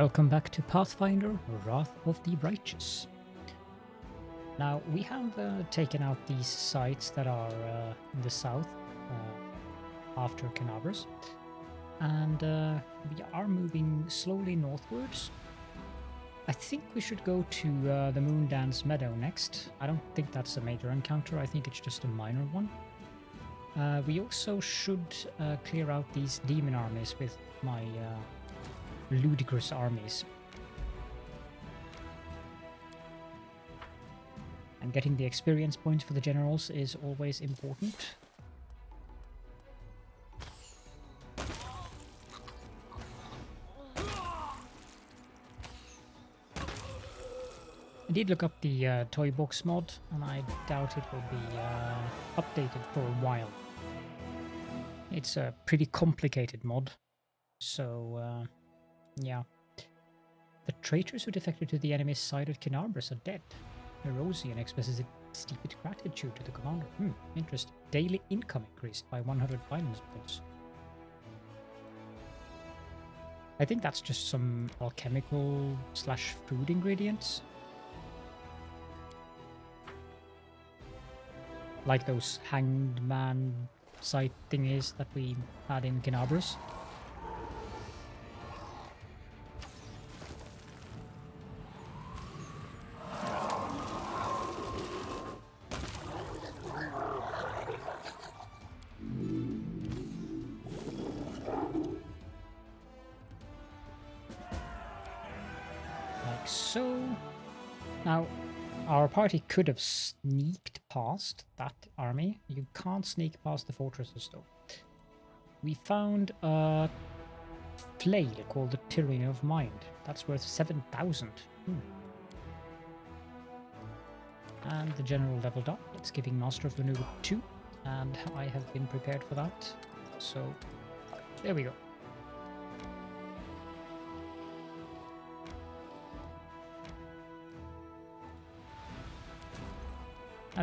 Welcome back to Pathfinder Wrath of the Righteous. Now, we have taken out these sites that are in the south after Canabras, and we are moving slowly northwards. I think we should go to the Moondance Meadow next. I don't think that's a major encounter, I think it's just a minor one. We also should clear out these demon armies with my ludicrous armies. And getting the experience points for the generals is always important. I did look up the toy box mod, and I doubt it will be updated for a while. It's a pretty complicated mod, so yeah. The traitors who defected to the enemy's side at Canabras are dead. Erosian expresses its deepest gratitude to the commander. Interesting. Daily income increased by 100 violence points. I think that's just some alchemical / food ingredients. Like those hanged man site thingies that we had in Canabras. Like so. Now, our party could have sneaked past that army. You can't sneak past the fortresses though. We found a flail called the Tyranny of Mind. That's worth 7,000. And the general leveled up. It's giving Master of Maneuver 2. And I have been prepared for that. So, there we go.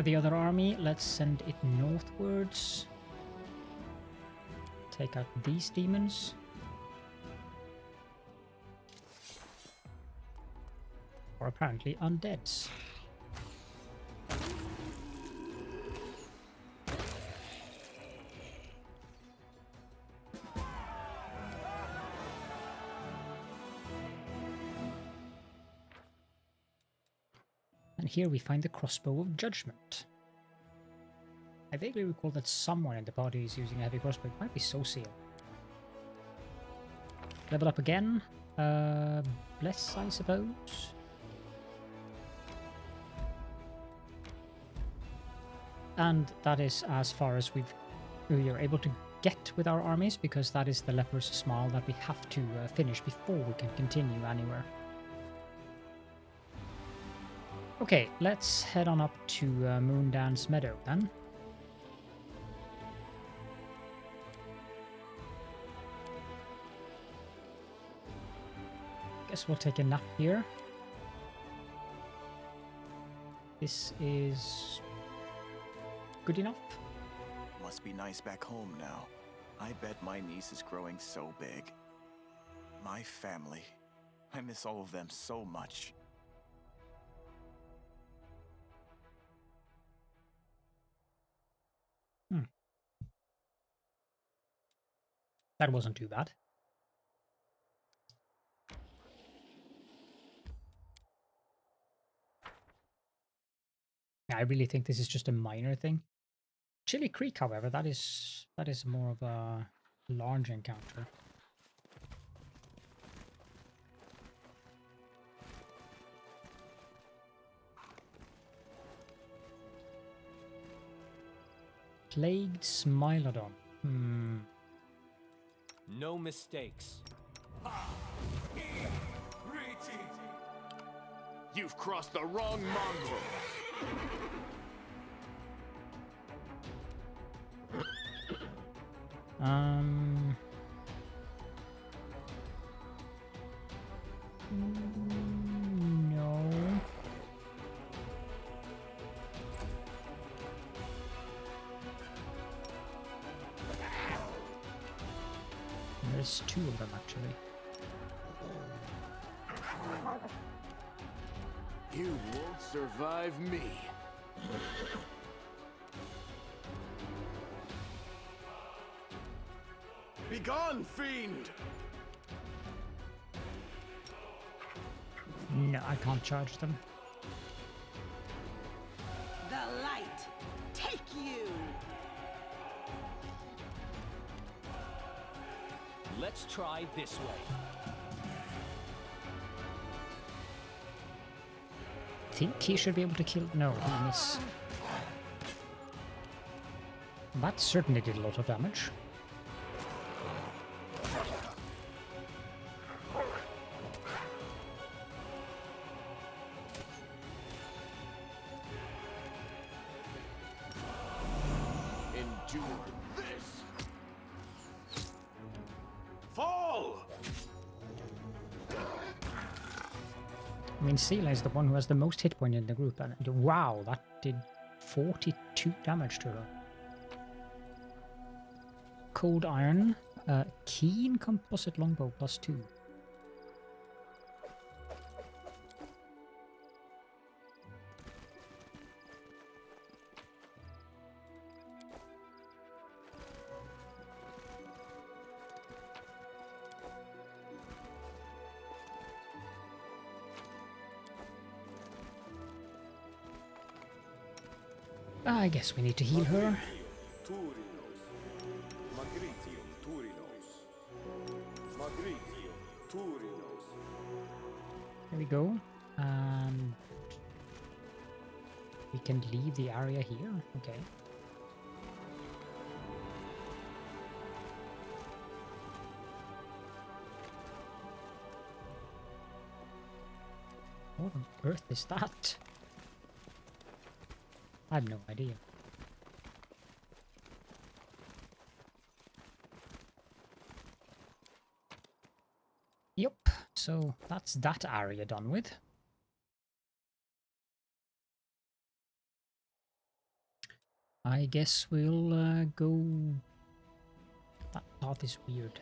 The other army, let's send it northwards. Take out these demons. Or apparently undeads. And here we find the Crossbow of Judgment. I vaguely recall that someone in the party is using a heavy crossbow. It might be Social. Level up again. Bless, I suppose. And that is as far as we are able to get with our armies, because that is the Leper's Smile that we have to finish before we can continue anywhere. Okay, let's head on up to Moondance Meadow then. Guess we'll take a nap here. This is good enough. Must be nice back home now. I bet my niece is growing so big. My family. I miss all of them so much. That wasn't too bad. I really think this is just a minor thing. Chili Creek, however, that is more of a large encounter. Plagued Smilodon. No mistakes. You've crossed the wrong mongrel. No. There's two of them actually. You won't survive me. Begone, fiend! No, I can't charge them. The light, take you! Let's try this way. Think he should be able to kill. No, he missed. That certainly did a lot of damage. Endure this! Fall! I mean, Sela is the one who has the most hit point in the group, and wow, that did 42 damage to her. Cold Iron, Keen Composite Longbow +2. I guess we need to heal her. There we go. And we can leave the area here. Okay. What on earth is that? I have no idea. Yep, so that's that area done with. I guess we'll go... That path is weird.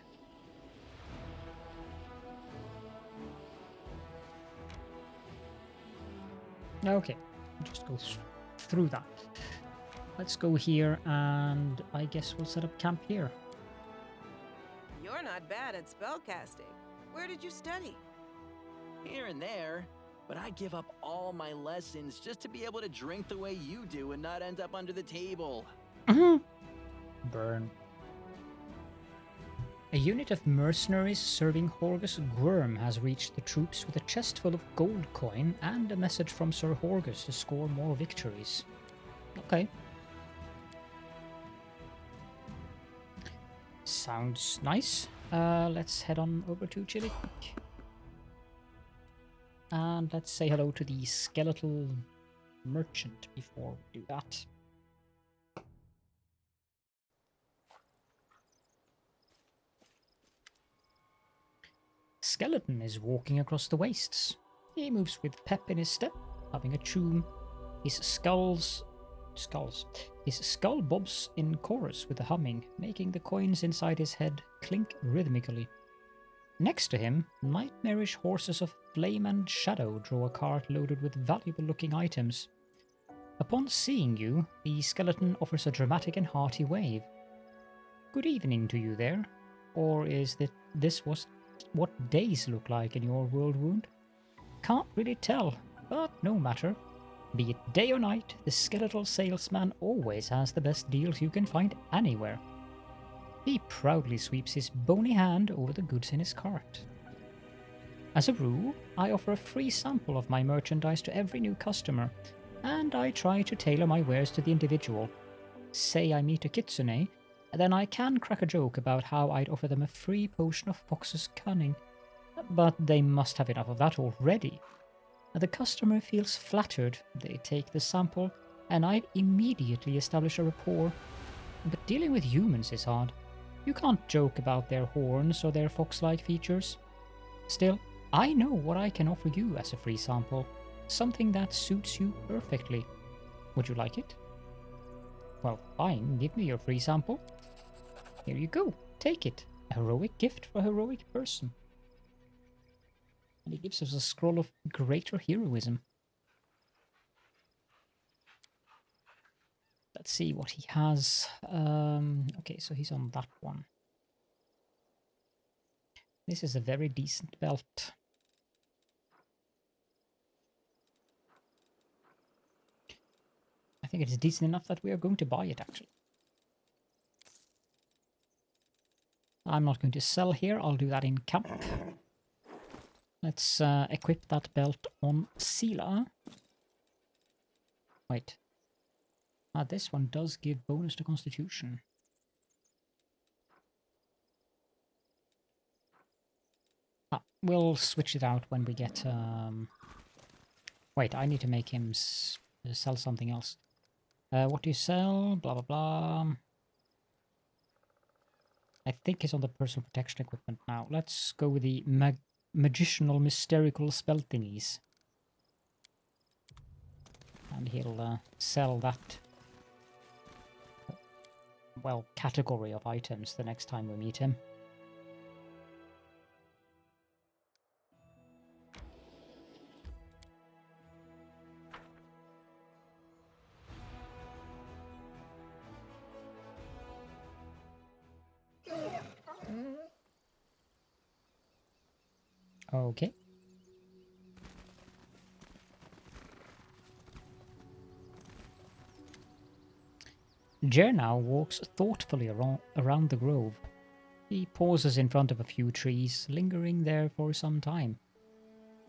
Okay, just go through that. Let's go here, and I guess we'll set up camp here. You're not bad at spellcasting. Where did you study? Here and there, but I give up all my lessons just to be able to drink the way you do and not end up under the table. Burn. A unit of mercenaries serving Horgus Gwyrm has reached the troops with a chest full of gold coin and a message from Sir Horgus to score more victories. Okay. Sounds nice. Let's head on over to Chili Creek. And let's say hello to the skeletal merchant before we do that. Skeleton is walking across the wastes. He moves with pep in his step, having a tune. His skull bobs in chorus with the humming, making the coins inside his head clink rhythmically. Next to him, nightmarish horses of flame and shadow draw a cart loaded with valuable-looking items. Upon seeing you, the skeleton offers a dramatic and hearty wave. Good evening to you there. Or is this what days look like in your Worldwound? Can't really tell, but no matter. Be it day or night, the Skeletal Salesman always has the best deals you can find anywhere. He proudly sweeps his bony hand over the goods in his cart. As a rule, I offer a free sample of my merchandise to every new customer, and I try to tailor my wares to the individual. Say I meet a kitsune, then I can crack a joke about how I'd offer them a free potion of Fox's cunning, but they must have enough of that already. The customer feels flattered, they take the sample, and I'd immediately establish a rapport. But dealing with humans is hard. You can't joke about their horns or their fox-like features. Still, I know what I can offer you as a free sample, something that suits you perfectly. Would you like it? Well, fine, give me your free sample. Here you go, take it. A heroic gift for a heroic person. And he gives us a scroll of greater heroism. let's see what he has. Okay, so he's on that one. This is a very decent belt. I think it is decent enough that we are going to buy it, actually. I'm not going to sell here. I'll do that in camp. Let's equip that belt on Sela. Wait. This one does give bonus to Constitution. We'll switch it out when we get... Wait, I need to make him sell something else. What do you sell? Blah, blah, blah. I think he's on the personal protection equipment now. Let's go with the magical mysterical spell thingies. And he'll sell that, well, category of items the next time we meet him. Okay. Jer now walks thoughtfully around the grove. He pauses in front of a few trees, lingering there for some time.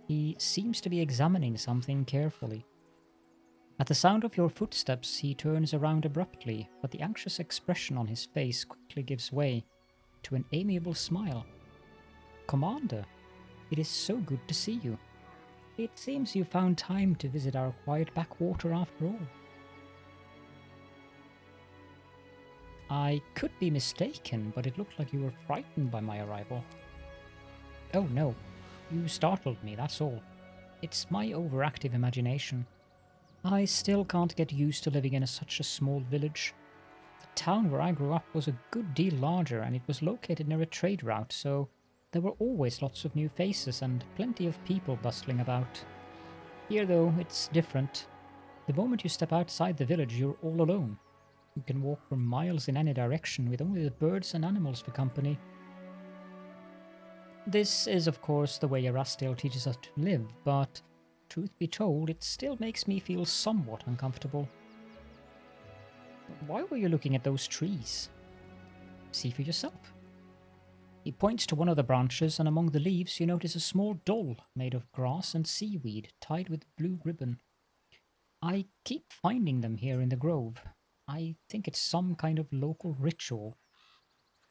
He seems to be examining something carefully. At the sound of your footsteps, he turns around abruptly, but the anxious expression on his face quickly gives way to an amiable smile. Commander, it is so good to see you. It seems you found time to visit our quiet backwater after all. I could be mistaken, but it looked like you were frightened by my arrival. Oh no, you startled me, that's all. It's my overactive imagination. I still can't get used to living in such a small village. The town where I grew up was a good deal larger, and it was located near a trade route, so there were always lots of new faces and plenty of people bustling about. Here, though, it's different. The moment you step outside the village, you're all alone. You can walk for miles in any direction with only the birds and animals for company. This is, of course, the way Erastil teaches us to live, but truth be told, it still makes me feel somewhat uncomfortable. Why were you looking at those trees? See for yourself. He points to one of the branches, and among the leaves you notice a small doll made of grass and seaweed tied with blue ribbon. I keep finding them here in the grove. I think it's some kind of local ritual.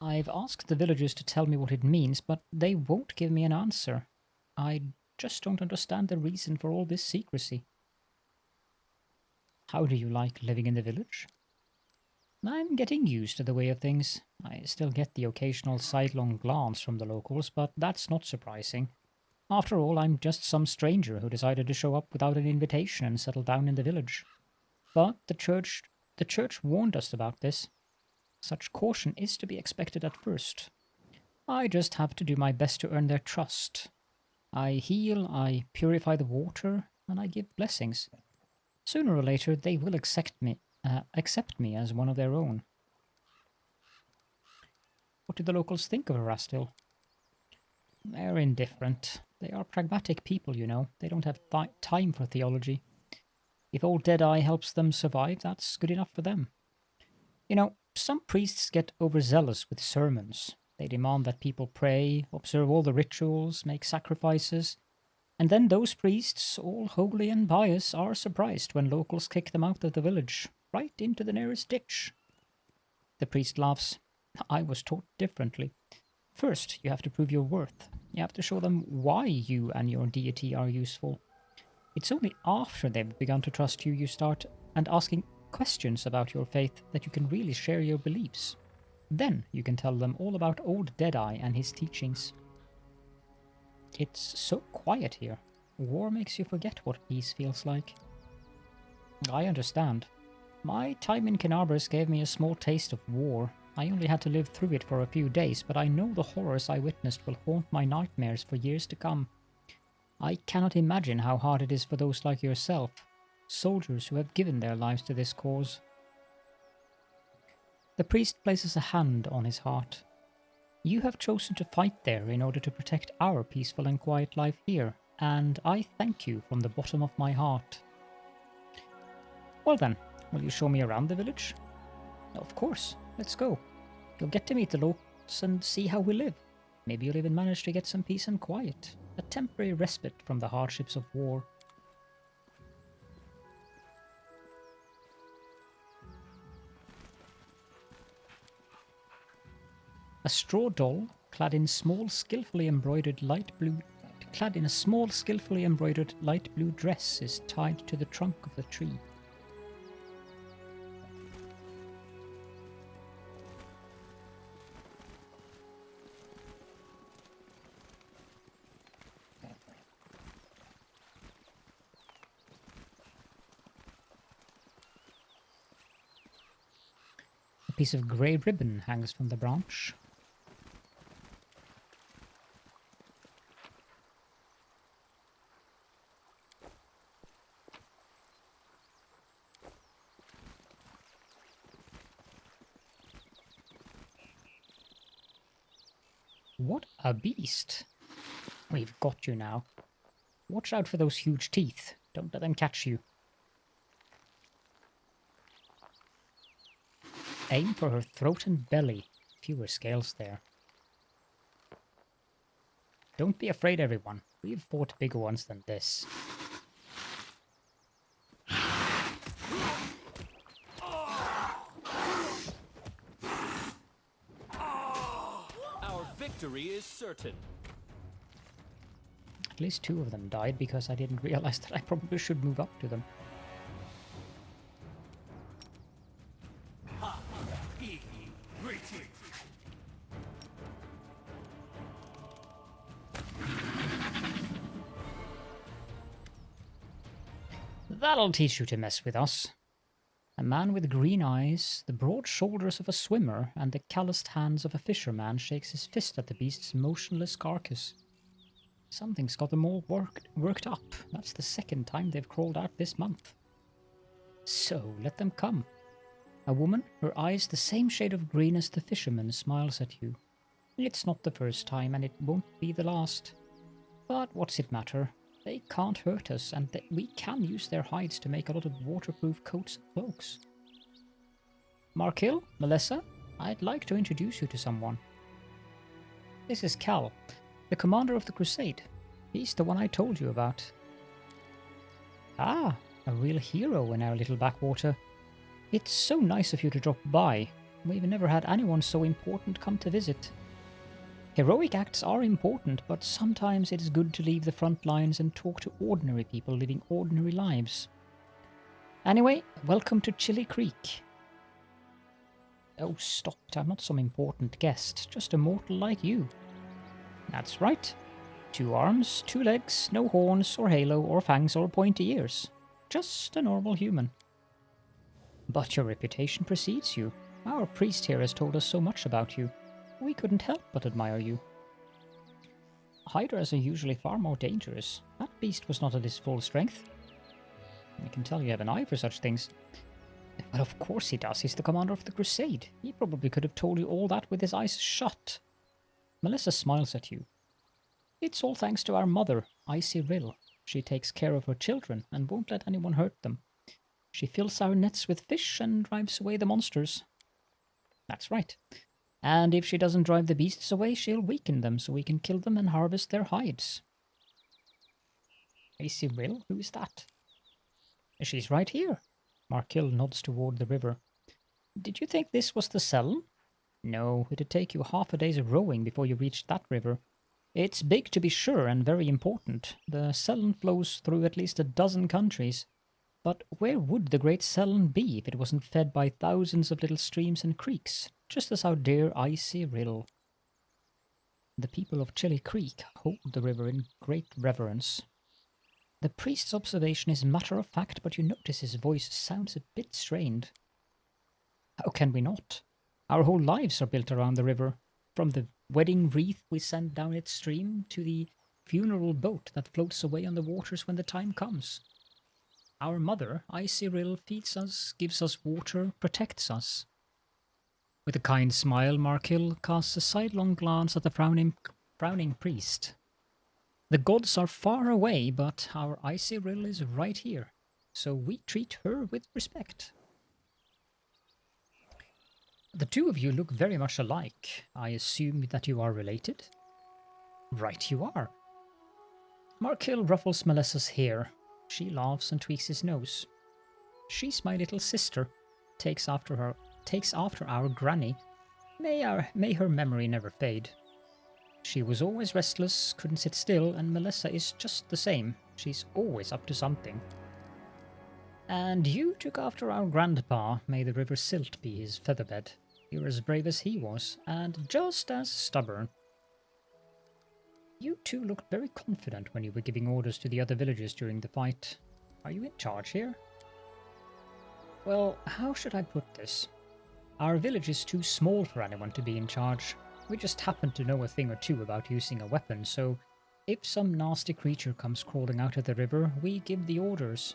I've asked the villagers to tell me what it means, but they won't give me an answer. I just don't understand the reason for all this secrecy. How do you like living in the village? I'm getting used to the way of things. I still get the occasional sidelong glance from the locals, but that's not surprising. After all, I'm just some stranger who decided to show up without an invitation and settle down in the village. But the church warned us about this. Such caution is to be expected at first. I just have to do my best to earn their trust. I heal, I purify the water, and I give blessings. Sooner or later, they will accept me as one of their own. What do the locals think of Erastil? They're indifferent. They are pragmatic people, you know. They don't have time for theology. If old Deadeye helps them survive, that's good enough for them. You know, some priests get overzealous with sermons. They demand that people pray, observe all the rituals, make sacrifices, and then those priests, all holy and pious, are surprised when locals kick them out of the village, right into the nearest ditch. The priest laughs. I was taught differently. First, you have to prove your worth. You have to show them why you and your deity are useful. It's only after they've begun to trust you, you start asking questions about your faith that you can really share your beliefs. Then you can tell them all about old Deadeye and his teachings. It's so quiet here. War makes you forget what peace feels like. I understand. My time in Kenabres gave me a small taste of war. I only had to live through it for a few days, but I know the horrors I witnessed will haunt my nightmares for years to come. I cannot imagine how hard it is for those like yourself, soldiers who have given their lives to this cause. The priest places a hand on his heart. You have chosen to fight there in order to protect our peaceful and quiet life here, and I thank you from the bottom of my heart. Well then, will you show me around the village? Of course, let's go. You'll get to meet the locals and see how we live. Maybe you'll even manage to get some peace and quiet. A temporary respite from the hardships of war. A straw doll, clad in a small, skillfully embroidered light blue dress, is tied to the trunk of the tree. A piece of grey ribbon hangs from the branch. What a beast! We've got you now. Watch out for those huge teeth. Don't let them catch you. Aim for her throat and belly. Fewer scales there. Don't be afraid, everyone. We've fought bigger ones than this. Our victory is certain. At least 2 of them died because I didn't realize that I probably should move up to them. That'll teach you to mess with us. A man with green eyes, the broad shoulders of a swimmer, and the calloused hands of a fisherman shakes his fist at the beast's motionless carcass. Something's got them all worked up. That's the 2nd time they've crawled out this month. So, let them come. A woman, her eyes the same shade of green as the fisherman, smiles at you. It's not the first time, and it won't be the last. But what's it matter? They can't hurt us, and we can use their hides to make a lot of waterproof coats and cloaks. Markill, Melissa, I'd like to introduce you to someone. This is Cal, the commander of the Crusade. He's the one I told you about. Ah, a real hero in our little backwater. It's so nice of you to drop by. We've never had anyone so important come to visit. Heroic acts are important, but sometimes it is good to leave the front lines and talk to ordinary people living ordinary lives. Anyway, welcome to Chili Creek. Oh, stop it, I'm not some important guest, just a mortal like you. That's right. 2 arms, 2 legs, no horns or halo or fangs or pointy ears. Just a normal human. But your reputation precedes you. Our priest here has told us so much about you. We couldn't help but admire you. Hydras are usually far more dangerous. That beast was not at his full strength. I can tell you have an eye for such things. Well, of course he does. He's the commander of the Crusade. He probably could have told you all that with his eyes shut. Melissa smiles at you. It's all thanks to our mother, Icy Rill. She takes care of her children and won't let anyone hurt them. She fills our nets with fish and drives away the monsters. That's right. And if she doesn't drive the beasts away, she'll weaken them so we can kill them and harvest their hides. Icy Rill? Who is that? She's right here. Markill nods toward the river. Did you think this was the Seln? No, it'd take you half a day's rowing before you reached that river. It's big to be sure and very important. The Seln flows through at least a dozen countries. But where would the great Seln be if it wasn't fed by thousands of little streams and creeks, just as our dear Icy Rill? The people of Chili Creek hold the river in great reverence. The priest's observation is matter-of-fact, but you notice his voice sounds a bit strained. How can we not? Our whole lives are built around the river, from the wedding wreath we send down its stream to the funeral boat that floats away on the waters when the time comes. Our mother, Icy Rill, feeds us, gives us water, protects us. With a kind smile, Markill casts a sidelong glance at the frowning priest. The gods are far away, but our icy rill is right here, so we treat her with respect. The two of you look very much alike. I assume that you are related? Right you are. Markill ruffles Melessa's hair. She laughs and tweaks his nose. She's my little sister. Takes after our granny. May her memory never fade. She was always restless, couldn't sit still, and Melessa is just the same. She's always up to something. And you took after our grandpa. May the river silt be his featherbed. You're as brave as he was, and just as stubborn. You two looked very confident when you were giving orders to the other villagers during the fight. Are you in charge here? Well, how should I put this? Our village is too small for anyone to be in charge. We just happen to know a thing or two about using a weapon, so if some nasty creature comes crawling out of the river, we give the orders.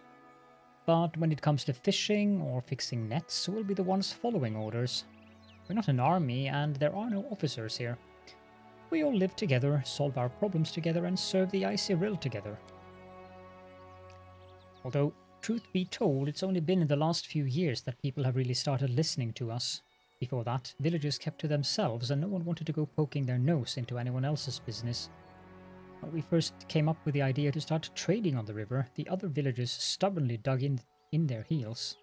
But when it comes to fishing or fixing nets, we'll be the ones following orders. We're not an army, and there are no officers here. We all live together, solve our problems together, and serve the icy rill together. Although, truth be told, it's only been in the last few years that people have really started listening to us. Before that, villagers kept to themselves, and no one wanted to go poking their nose into anyone else's business. When we first came up with the idea to start trading on the river, the other villagers stubbornly dug in their heels.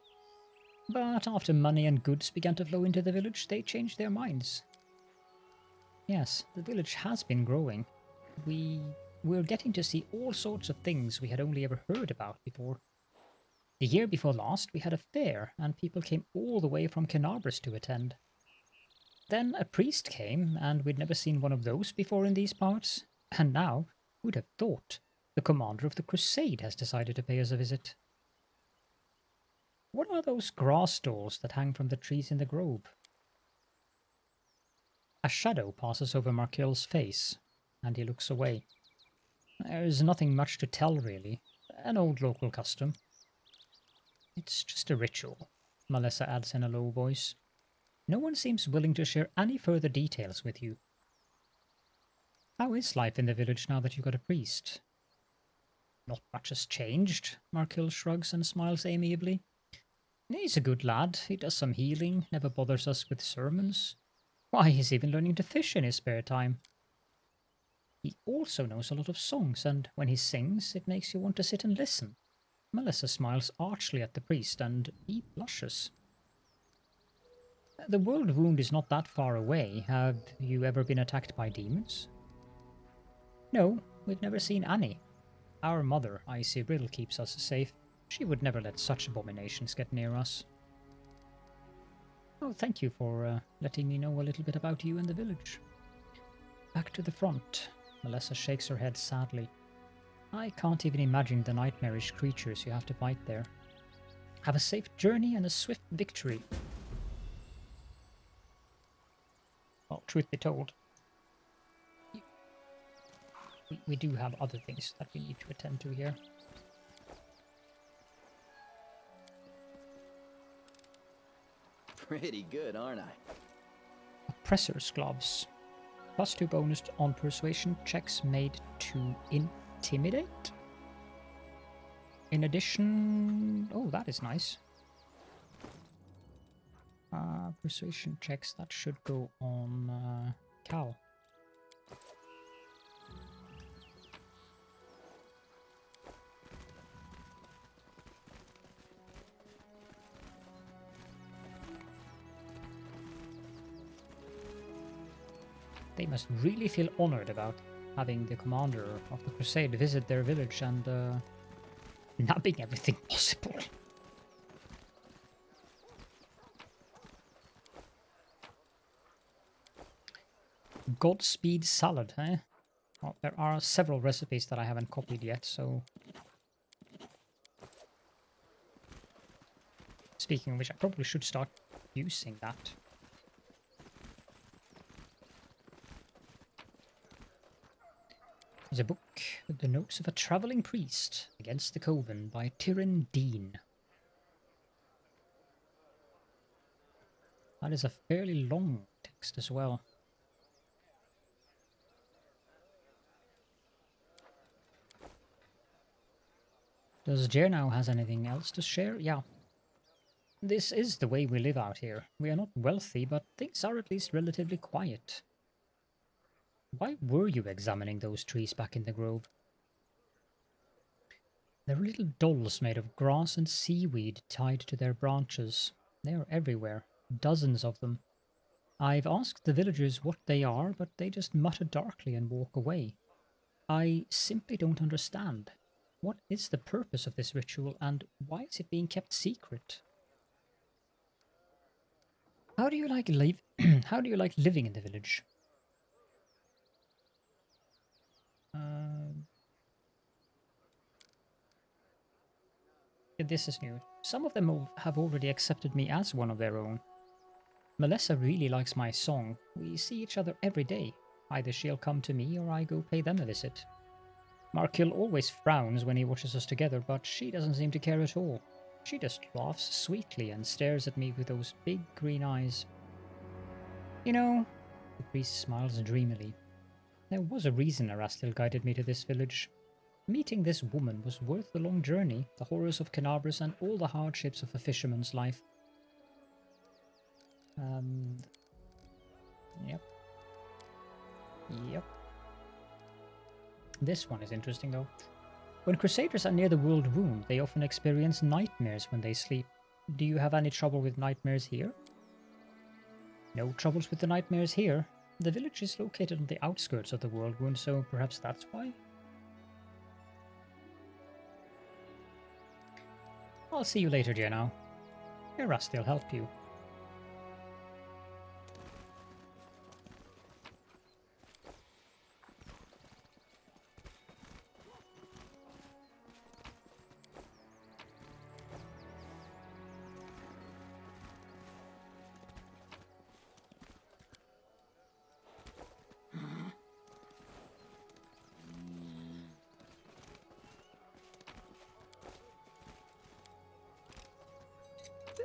But after money and goods began to flow into the village, they changed their minds. Yes, the village has been growing. We're getting to see all sorts of things we had only ever heard about before. The year before last, we had a fair, and people came all the way from Canabras to attend. Then a priest came, and we'd never seen one of those before in these parts. And now, who'd have thought, the commander of the Crusade has decided to pay us a visit. What are those grass stalls that hang from the trees in the grove? A shadow passes over Markill's face, and he looks away. There's nothing much to tell, really. An old local custom. It's just a ritual, Melessa adds in a low voice. No one seems willing to share any further details with you. How is life in the village now that you've got a priest? Not much has changed, Markill shrugs and smiles amiably. He's a good lad, he does some healing, never bothers us with sermons. Why, he's even learning to fish in his spare time. He also knows a lot of songs, and when he sings, it makes you want to sit and listen. Melessa smiles archly at the priest, and he blushes. The Worldwound is not that far away. Have you ever been attacked by demons? No, we've never seen any. Our mother, Icy Rill, keeps us safe. She would never let such abominations get near us. Oh, thank you for letting me know a little bit about you and the village. Back to the front. Melessa shakes her head sadly. I can't even imagine the nightmarish creatures you have to fight there. Have a safe journey and a swift victory. Well, truth be told, we do have other things that we need to attend to here. Pretty good, aren't I? Oppressor's gloves. +2 bonus on persuasion checks made to intimidate. In addition... Oh, that is nice. Persuasion checks, that should go on Cal. They must really feel honored about having the commander of the Crusade visit their village and nabbing everything possible. Godspeed salad, eh? Well, there are several recipes that I haven't copied yet, so... Speaking of which, I probably should start using that. There's a book with the notes of a travelling priest against the Coven by Tyrion Dean. That is a fairly long text as well. Does Jernau has anything else to share? Yeah. This is the way we live out here. We are not wealthy, but things are at least relatively quiet. Why were you examining those trees back in the grove? There are little dolls made of grass and seaweed tied to their branches. They are everywhere, dozens of them. I've asked the villagers what they are, but they just mutter darkly and walk away. I simply don't understand. What is the purpose of this ritual, and why is it being kept secret? How do you like How do you like living in the village? This is new. Some of them have already accepted me as one of their own. Melissa really likes my song. We see each other every day. Either she'll come to me or I go pay them a visit. Markil always frowns when he watches us together, but she doesn't seem to care at all. She just laughs sweetly and stares at me with those big green eyes. You know, the priest smiles dreamily. There was a reason Erastil guided me to this village. Meeting this woman was worth the long journey, the horrors of Canabras, and all the hardships of a fisherman's life. Yep. Yep. This one is interesting though. When Crusaders are near the Worldwound, they often experience nightmares when they sleep. Do you have any trouble with nightmares here? No troubles with the nightmares here. The village is located on the outskirts of the Worldwound, so perhaps that's why? I'll see you later, Jernau. Erastil help you.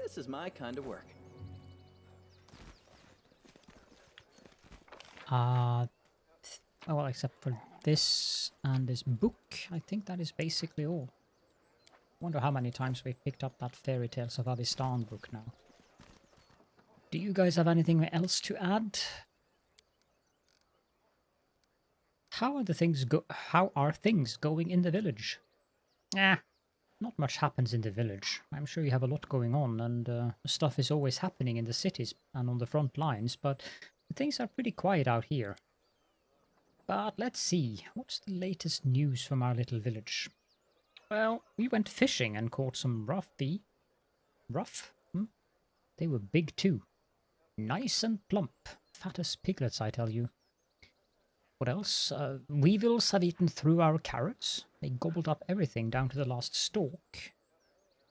This is my kind of work. Well, except for this and this book, I think that is basically all. Wonder how many times we've picked up that Fairy Tales of Avistan book now. Do you guys have anything else to add? How are things going in the village? Not much happens in the village. I'm sure you have a lot going on, and stuff is always happening in the cities and on the front lines, but things are pretty quiet out here. But let's see, what's the latest news from our little village? Well, we went fishing and caught some rough? They were big too. Nice and plump. Fat as piglets, I tell you. What else? Weevils have eaten through our carrots. They gobbled up everything down to the last stalk.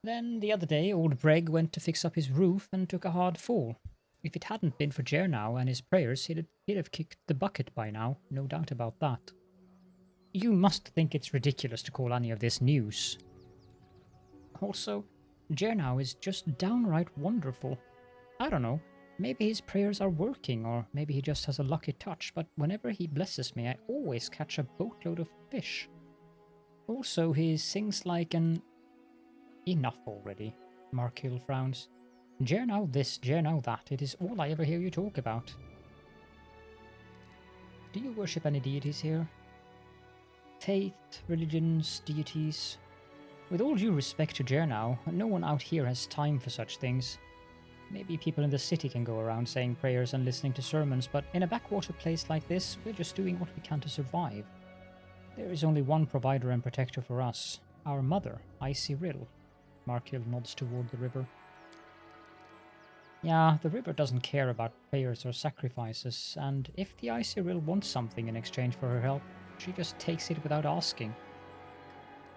Then the other day, old Breg went to fix up his roof and took a hard fall. If it hadn't been for Jernau and his prayers, he'd have kicked the bucket by now, no doubt about that. You must think it's ridiculous to call any of this news. Also, Jernau is just downright wonderful. I don't know, maybe his prayers are working, or maybe he just has a lucky touch, but whenever he blesses me, I always catch a boatload of fish. Also, he sings like an... Enough already, Markil frowns. Jernau this, Jernau that, it is all I ever hear you talk about. Do you worship any deities here? Faith, religions, deities? With all due respect to Jernau, no one out here has time for such things. Maybe people in the city can go around saying prayers and listening to sermons, but in a backwater place like this, we're just doing what we can to survive. There is only one provider and protector for us, our mother, Icy Rill. Markil nods toward the river. Yeah, the river doesn't care about prayers or sacrifices, and if the Icy Rill wants something in exchange for her help, she just takes it without asking.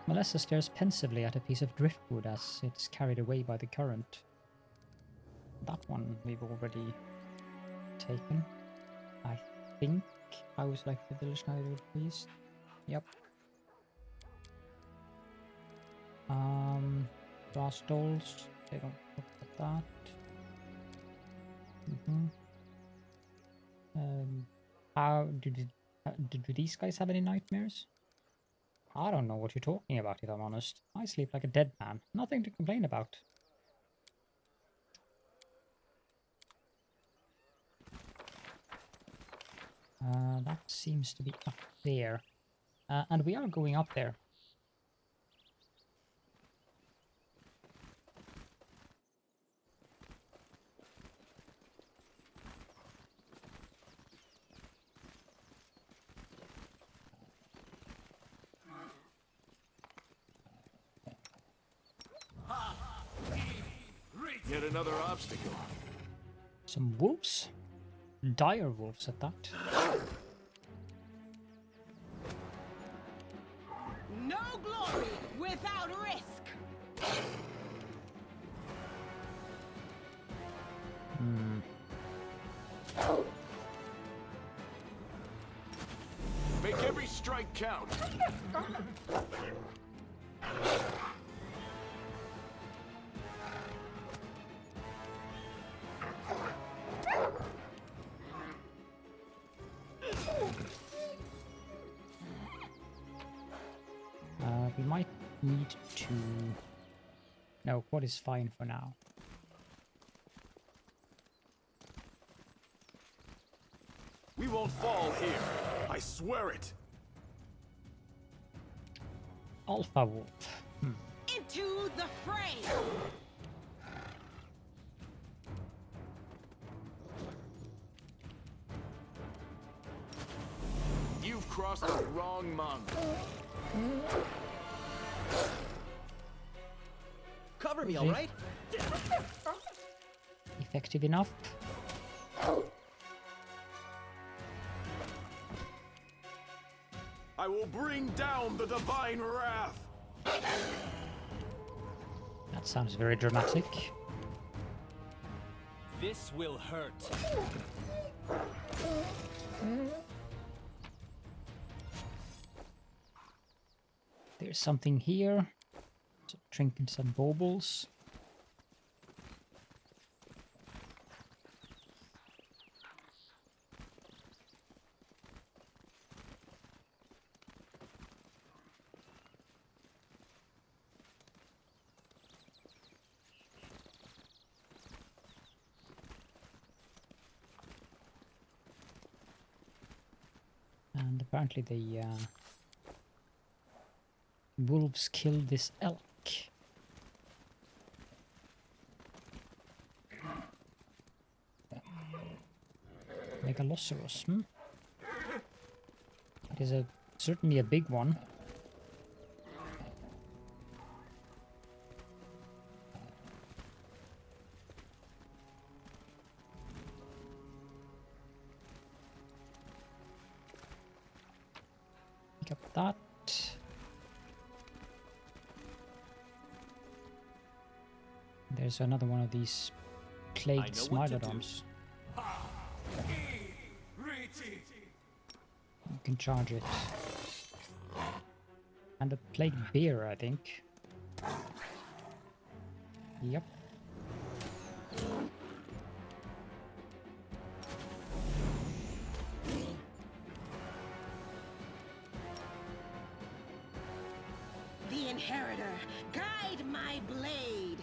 Melissa stares pensively at a piece of driftwood as it's carried away by the current. That one we've already taken, I think. I was like the village knight priest. Yep. Brass dolls, they don't look at that. Mm-hmm. How do these guys have any nightmares? I don't know what you're talking about, if I'm honest. I sleep like a dead man. Nothing to complain about. That seems to be up there. And we are going up there. Yet another obstacle. Some wolves? Dire wolves at that. No glory without risk. Hmm. Make every strike count. We might need to... No, quad is fine for now. We won't fall here. I swear it. Alpha wolf. Into the fray. You've crossed the wrong monk. Cover me, all right? Effective enough. I will bring down the divine wrath. That sounds very dramatic. This will hurt. There's something here. Some trinkets and baubles. And apparently the wolves killed this elk. Megalosaurus, It is certainly a big one. Pick up that. There's another one of these plagued smilodons. You can charge it. And a plagued bear, I think. Yep. The Inheritor, guide my blade.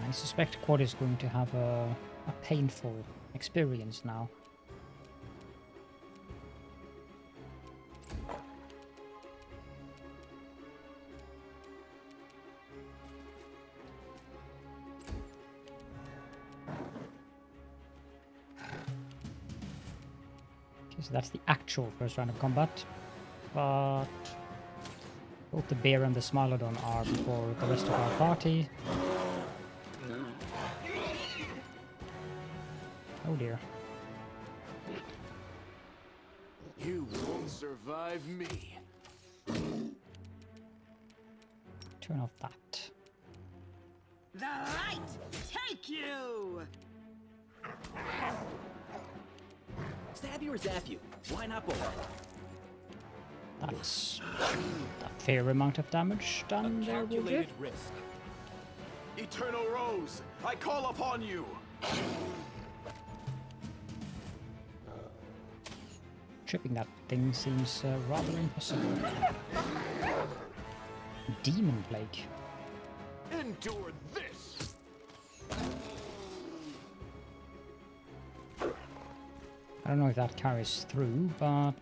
I suspect Quad is going to have a painful experience now. Okay, so that's the actual first round of combat. But both the bear and the Smilodon are before the rest of our party. Oh dear. You won't survive me. Turn off that. The light take you. Stab you or zap you? Why not both? That's a fair amount of damage done there, will Calculated risk. Eternal Rose, I call upon you! Tripping that thing seems rather impossible. Demon Plague. Endure this! I don't know if that carries through, but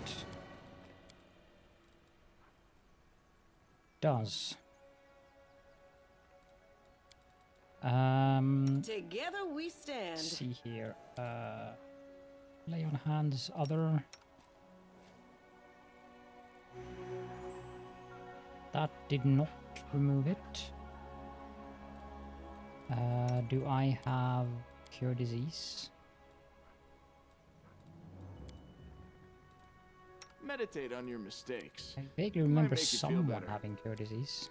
does. Together we stand. Let's see here. Lay on hands, other. That did not remove it. Do I have Cure Disease? Meditate on your mistakes. I vaguely Might remember make you feel someone better. having Cure Disease.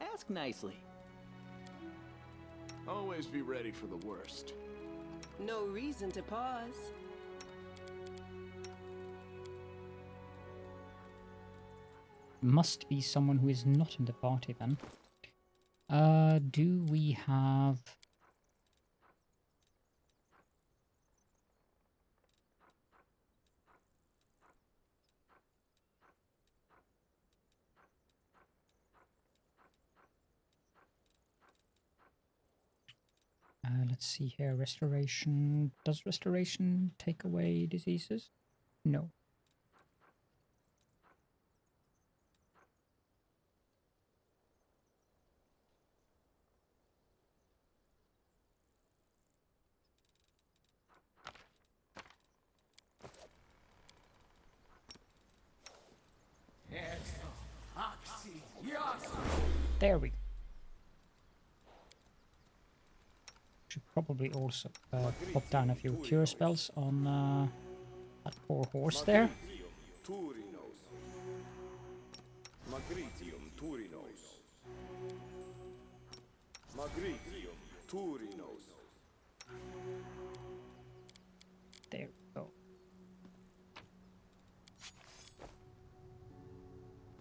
Ask nicely. Always be ready for the worst. No reason to pause. Must be someone who is not in the party then. Do we have... let's see here, restoration. Does restoration take away diseases? No. There we go. Should probably also pop down a few cure spells on that poor horse there. There we go.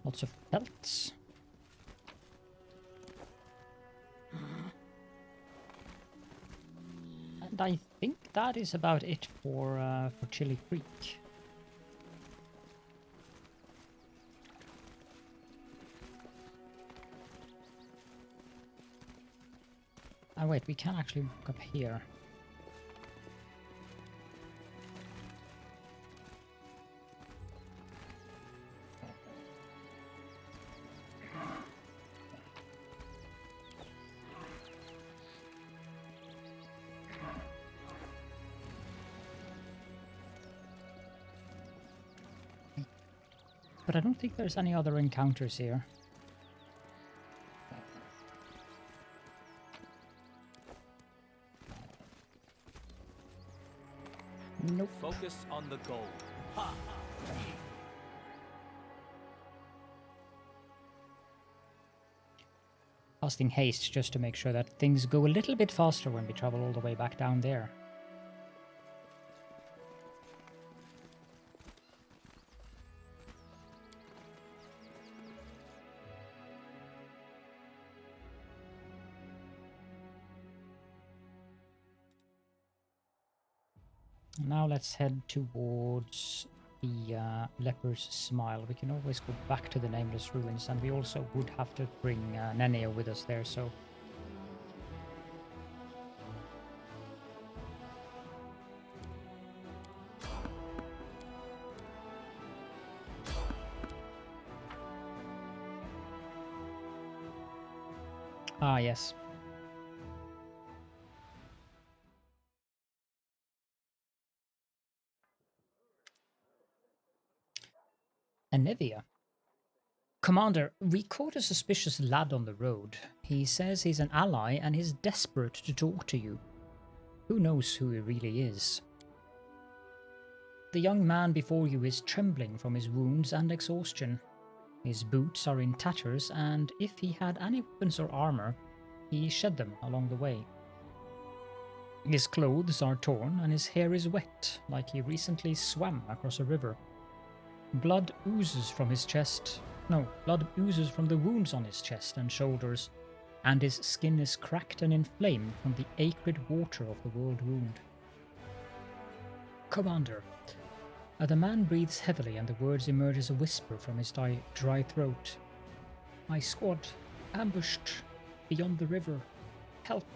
Lots of pelts. And I think that is about it for Chili Creek. Oh wait, we can actually walk up here. But I don't think there's any other encounters here. Nope. Focus on the goal. Ha! Casting haste just to make sure that things go a little bit faster when we travel all the way back down there. Now let's head towards the Leper's Smile. We can always go back to the Nameless Ruins, and we also would have to bring Nenea with us there, so... Ah, yes. Anevia. Commander, we caught a suspicious lad on the road. He says he's an ally and he's desperate to talk to you. Who knows who he really is? The young man before you is trembling from his wounds and exhaustion. His boots are in tatters, and if he had any weapons or armor, he shed them along the way. His clothes are torn and his hair is wet, like he recently swam across a river. Blood oozes from his chest. No, blood oozes from the wounds on his chest and shoulders, and his skin is cracked and inflamed from the acrid water of the Worldwound. Commander. The man breathes heavily and the words emerge as a whisper from his dry throat. My squad, ambushed, beyond the river. Help.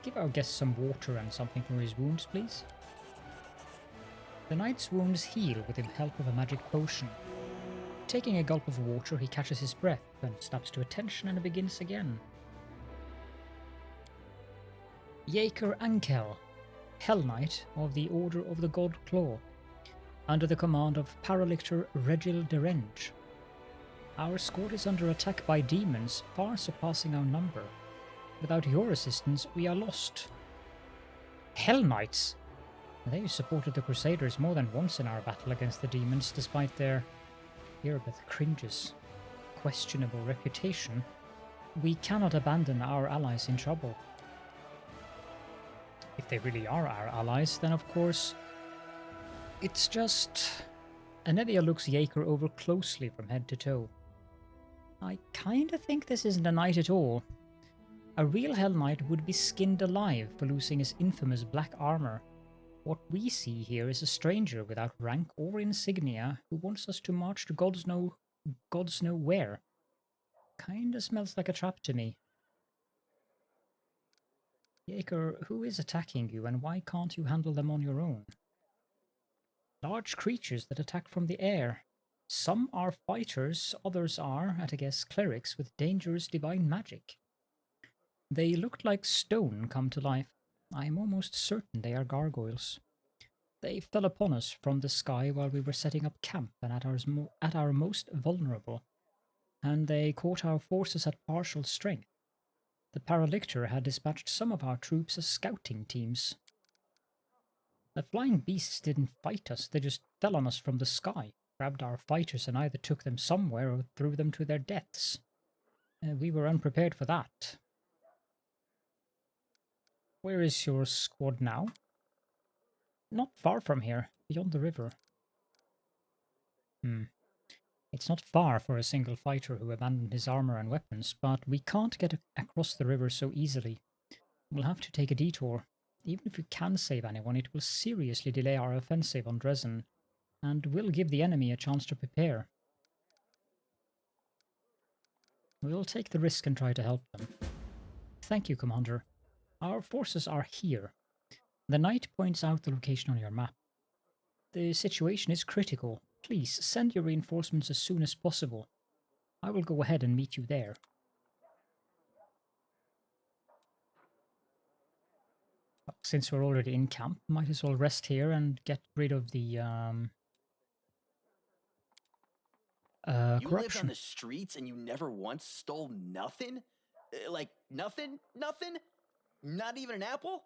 Give our guest some water and something for his wounds, please. The knight's wounds heal with the help of a magic potion. Taking a gulp of water, he catches his breath and snaps to attention and begins again. Yaker Ankel, Hell Knight of the Order of the God Claw, under the command of Paralictor Regill The Hellknights. Our squad is under attack by demons far surpassing our number. Without your assistance, we are lost. Hell Knights? They supported the Crusaders more than once in our battle against the demons, despite their, Erebeth cringes, questionable reputation. We cannot abandon our allies in trouble. If they really are our allies, then of course, it's just... Anevia looks Yaker over closely from head to toe. I kinda think this isn't a knight at all. A real Hell Knight would be skinned alive for losing his infamous black armor. What we see here is a stranger without rank or insignia who wants us to march to gods know where. Kinda smells like a trap to me. Yaker, who is attacking you and why can't you handle them on your own? Large creatures that attack from the air. Some are fighters, others are, at a guess, clerics with dangerous divine magic. They looked like stone come to life. I am almost certain they are gargoyles. They fell upon us from the sky while we were setting up camp and at our most vulnerable, and they caught our forces at partial strength. The Paralictor had dispatched some of our troops as scouting teams. The flying beasts didn't fight us, they just fell on us from the sky, grabbed our fighters and either took them somewhere or threw them to their deaths. We were unprepared for that. Where is your squad now? Not far from here, beyond the river. It's not far for a single fighter who abandoned his armor and weapons, but we can't get across the river so easily. We'll have to take a detour. Even if we can save anyone, it will seriously delay our offensive on Dresden, and will give the enemy a chance to prepare. We'll take the risk and try to help them. Thank you, Commander. Our forces are here. The knight points out the location on your map. The situation is critical. Please send your reinforcements as soon as possible. I will go ahead and meet you there. Well, since we're already in camp, might as well rest here and get rid of the You lived corruption. on the streets and you never once stole nothing? Like nothing? Nothing? Not even an apple?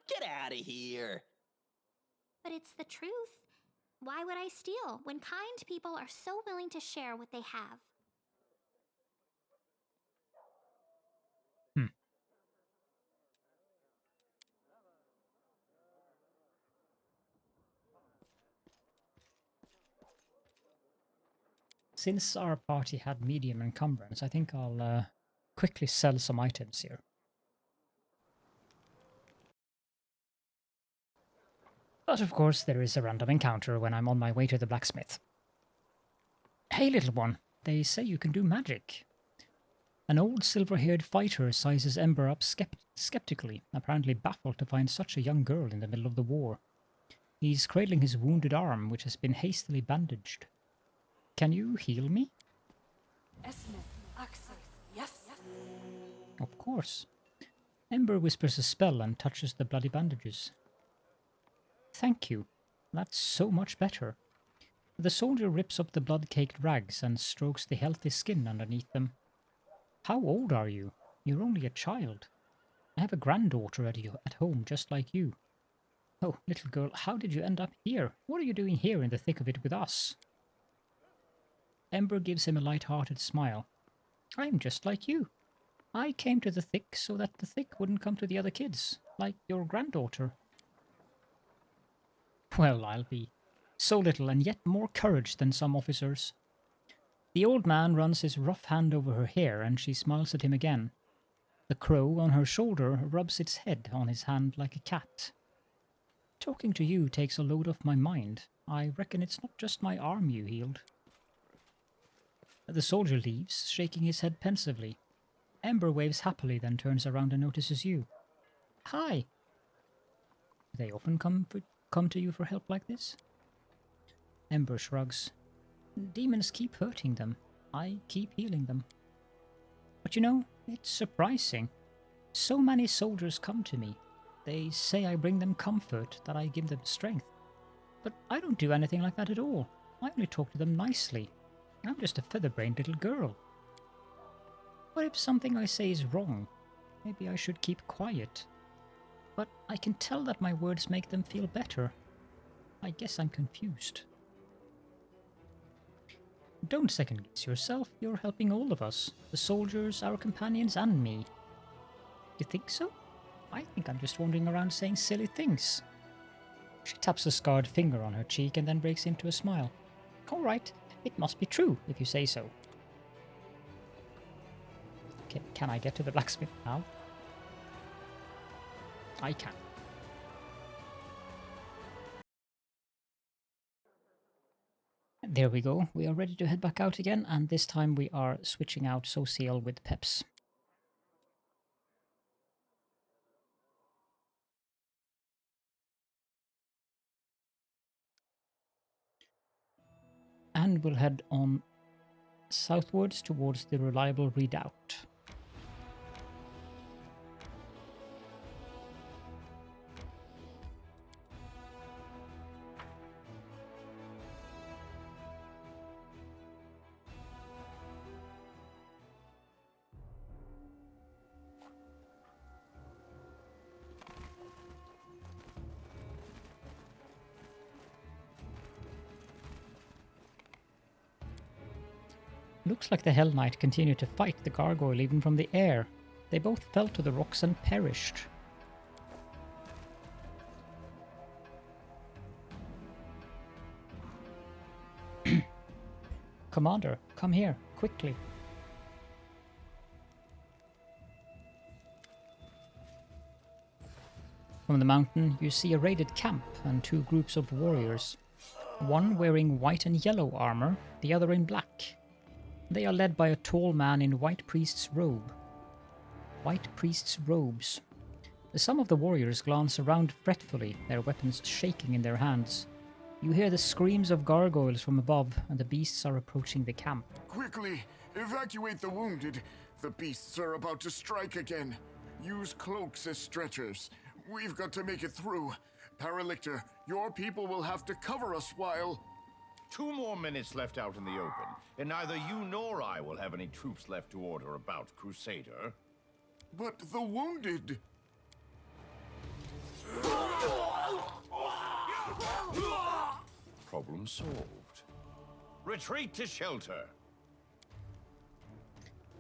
Get out of here. But it's the truth. Why would I steal when kind people are so willing to share what they have? Since our party had medium encumbrance, I think I'll quickly sell some items here. But of course there is a random encounter when I'm on my way to the blacksmith. Hey little one, they say you can do magic. An old silver-haired fighter sizes Ember up skeptically, apparently baffled to find such a young girl in the middle of the war. He's cradling his wounded arm, which has been hastily bandaged. Can you heal me? Yes. Of course. Ember whispers a spell and touches the bloody bandages. Thank you. That's so much better. The soldier rips up the blood-caked rags and strokes the healthy skin underneath them. How old are you? You're only a child. I have a granddaughter at home just like you. Oh, little girl, how did you end up here? What are you doing here in the thick of it with us? Ember gives him a light-hearted smile. I'm just like you. I came to the thick so that the thick wouldn't come to the other kids, like your granddaughter. Well, I'll be so little and yet more courage than some officers. The old man runs his rough hand over her hair and she smiles at him again. The crow on her shoulder rubs its head on his hand like a cat. Talking to you takes a load off my mind. I reckon it's not just my arm you healed. The soldier leaves, shaking his head pensively. Ember waves happily, then turns around and notices you. Hi! They often come to you for help like this? Ember shrugs. Demons keep hurting them. I keep healing them. But you know, it's surprising. So many soldiers come to me. They say I bring them comfort, that I give them strength. But I don't do anything like that at all. I only talk to them nicely. I'm just a feather-brained little girl. What if something I say is wrong? Maybe I should keep quiet. But I can tell that my words make them feel better. I guess I'm confused. Don't second-guess yourself. You're helping all of us. The soldiers, our companions, and me. You think so? I think I'm just wandering around saying silly things. She taps a scarred finger on her cheek and then breaks into a smile. All right, it must be true if you say so. Okay, can I get to the blacksmith now? I can. There we go. We are ready to head back out again, and this time we are switching out Social with Peps. And we'll head on southwards towards the reliable Redoubt. Looks like the Hell Knight continued to fight the gargoyle even from the air. They both fell to the rocks and perished. Commander, come here, quickly. From the mountain, you see a raided camp and two groups of warriors. One wearing white and yellow armor, the other in black. They are led by a tall man in white priest's robe. White priest's robes. Some of the warriors glance around fretfully, their weapons shaking in their hands. You hear the screams of gargoyles from above, and the beasts are approaching the camp. Quickly, evacuate the wounded. The beasts are about to strike again. Use cloaks as stretchers. We've got to make it through. Paralictor, your people will have to cover us while... 2 more minutes left out in the open, and neither you nor I will have any troops left to order about, Crusader. But the wounded... Problem solved. Retreat to shelter.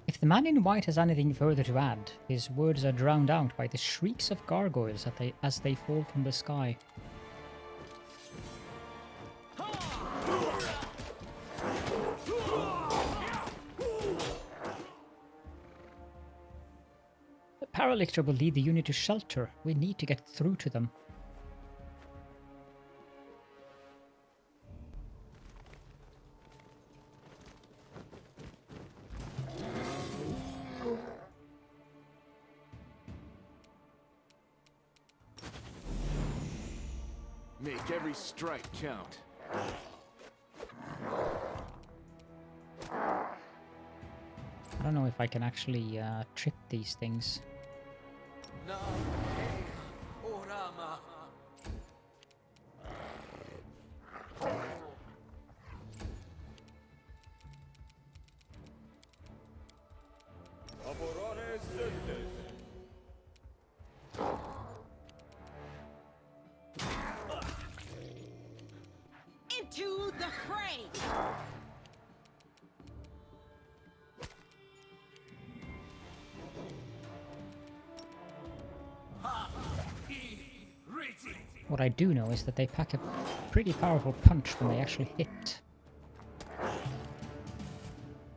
If the man in white has anything further to add, his words are drowned out by the shrieks of gargoyles as they fall from the sky. The Paralictor will lead the unit to shelter. We need to get through to them. Make every strike count. I don't know if I can actually trip these things. Into the fray! What I do know is that they pack a pretty powerful punch when they actually hit.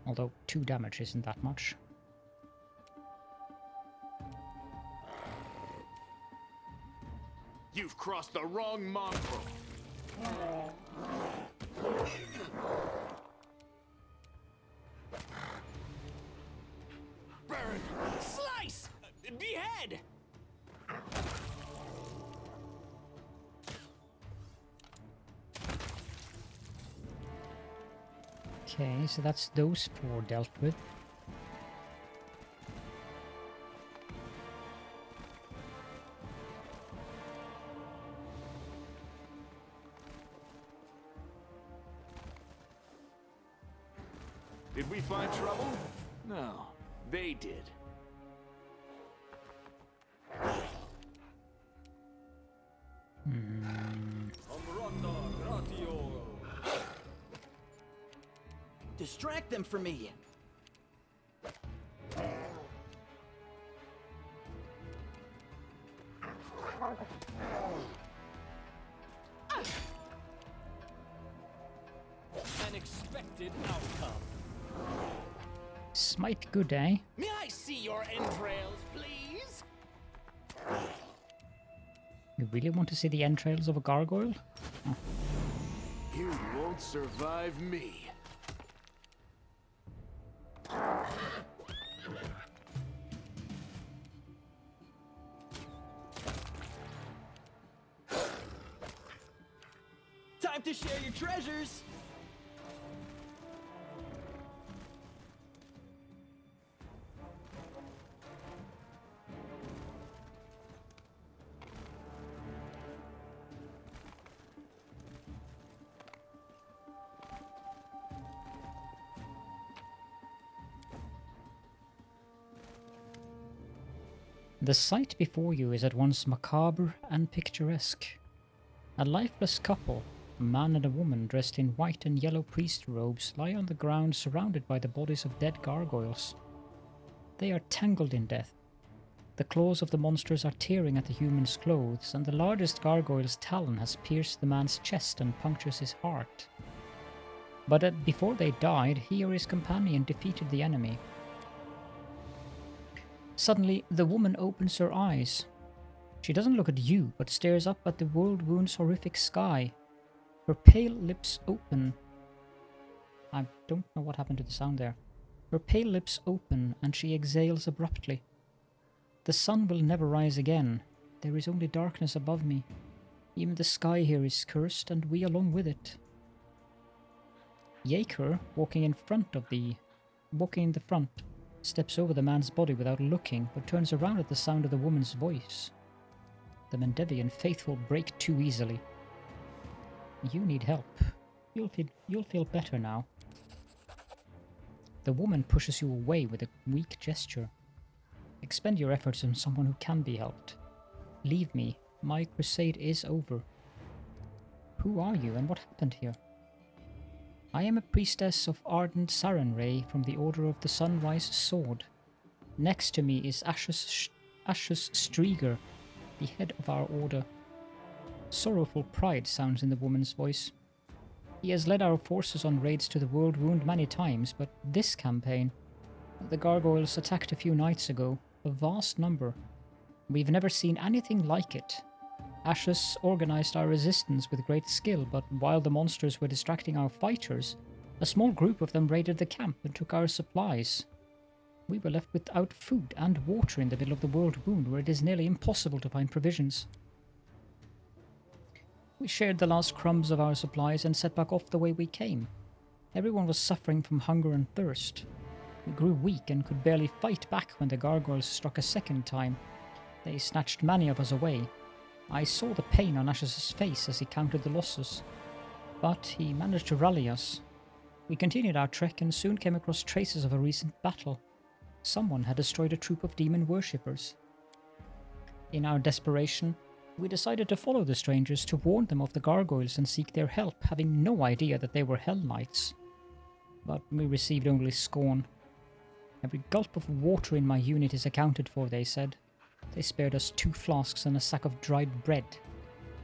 Although 2 damage isn't that much. You've crossed the wrong mongrel. Burn! Slice! Behead! Okay, so that's those 4 dealt with. Did we find trouble? No, they did. Distract them from me. An expected outcome. Smite good, eh? May I see your entrails, please? You really want to see the entrails of a gargoyle? Oh. You won't survive me. Time to share your treasures. The sight before you is at once macabre and picturesque. A lifeless couple, a man and a woman dressed in white and yellow priest robes, lie on the ground surrounded by the bodies of dead gargoyles. They are tangled in death. The claws of the monsters are tearing at the human's clothes, and the largest gargoyle's talon has pierced the man's chest and punctures his heart. But before they died, he or his companion defeated the enemy. Suddenly, the woman opens her eyes. She doesn't look at you, but stares up at the Worldwound's horrific sky. Her pale lips open. I don't know what happened to the sound there. Her pale lips open, and she exhales abruptly. The sun will never rise again. There is only darkness above me. Even the sky here is cursed, and we along with it. Yaker, walking in the front, steps over the man's body without looking, but turns around at the sound of the woman's voice. The Mendevian faithful break too easily. You need help. You'll feel better now. The woman pushes you away with a weak gesture. Expend your efforts on someone who can be helped. Leave me. My crusade is over. Who are you and what happened here? I am a priestess of ardent Sarenrae from the Order of the Sunrise Sword. Next to me is Ashes Strieger, the head of our order. Sorrowful pride sounds in the woman's voice. He has led our forces on raids to the Worldwound many times, but this campaign, the gargoyles attacked a few nights ago, a vast number. We've never seen anything like it. Ashes organized our resistance with great skill, but while the monsters were distracting our fighters, a small group of them raided the camp and took our supplies. We were left without food and water in the middle of the Worldwound, where it is nearly impossible to find provisions. We shared the last crumbs of our supplies and set back off the way we came. Everyone was suffering from hunger and thirst. We grew weak and could barely fight back when the gargoyles struck a second time. They snatched many of us away. I saw the pain on Ash's face as he counted the losses, but he managed to rally us. We continued our trek and soon came across traces of a recent battle. Someone had destroyed a troop of demon worshippers. In our desperation, we decided to follow the strangers to warn them of the gargoyles and seek their help, having no idea that they were Hellknights. But we received only scorn. Every gulp of water in my unit is accounted for, they said. They spared us 2 flasks and a sack of dried bread.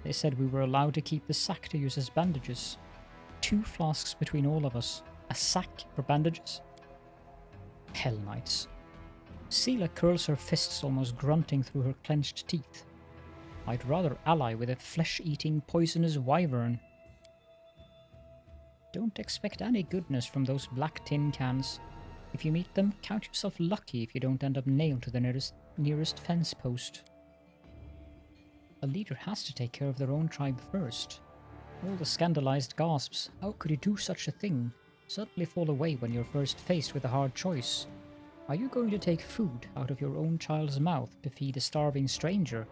They said we were allowed to keep the sack to use as bandages. 2 flasks between all of us. A sack for bandages? Hellknights. Sela curls her fists, almost grunting through her clenched teeth. I'd rather ally with a flesh-eating, poisonous wyvern. Don't expect any goodness from those black tin cans. If you meet them, count yourself lucky if you don't end up nailed to the nearest fence post. A leader has to take care of their own tribe first. All the scandalized gasps, how could you do such a thing, suddenly fall away when you're first faced with a hard choice. Are you going to take food out of your own child's mouth to feed a starving stranger?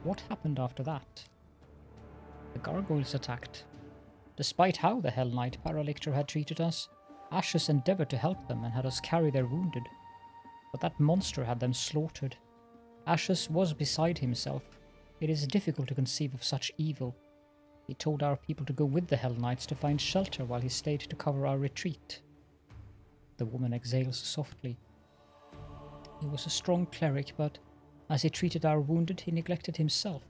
What happened after that? The gargoyles attacked. Despite how the Hell Knight Paralictor had treated us, Ashes endeavored to help them and had us carry their wounded. But that monster had them slaughtered. Ashes was beside himself. It is difficult to conceive of such evil. He told our people to go with the Hell Knights to find shelter while he stayed to cover our retreat. The woman exhales softly. He was a strong cleric, but as he treated our wounded, he neglected himself,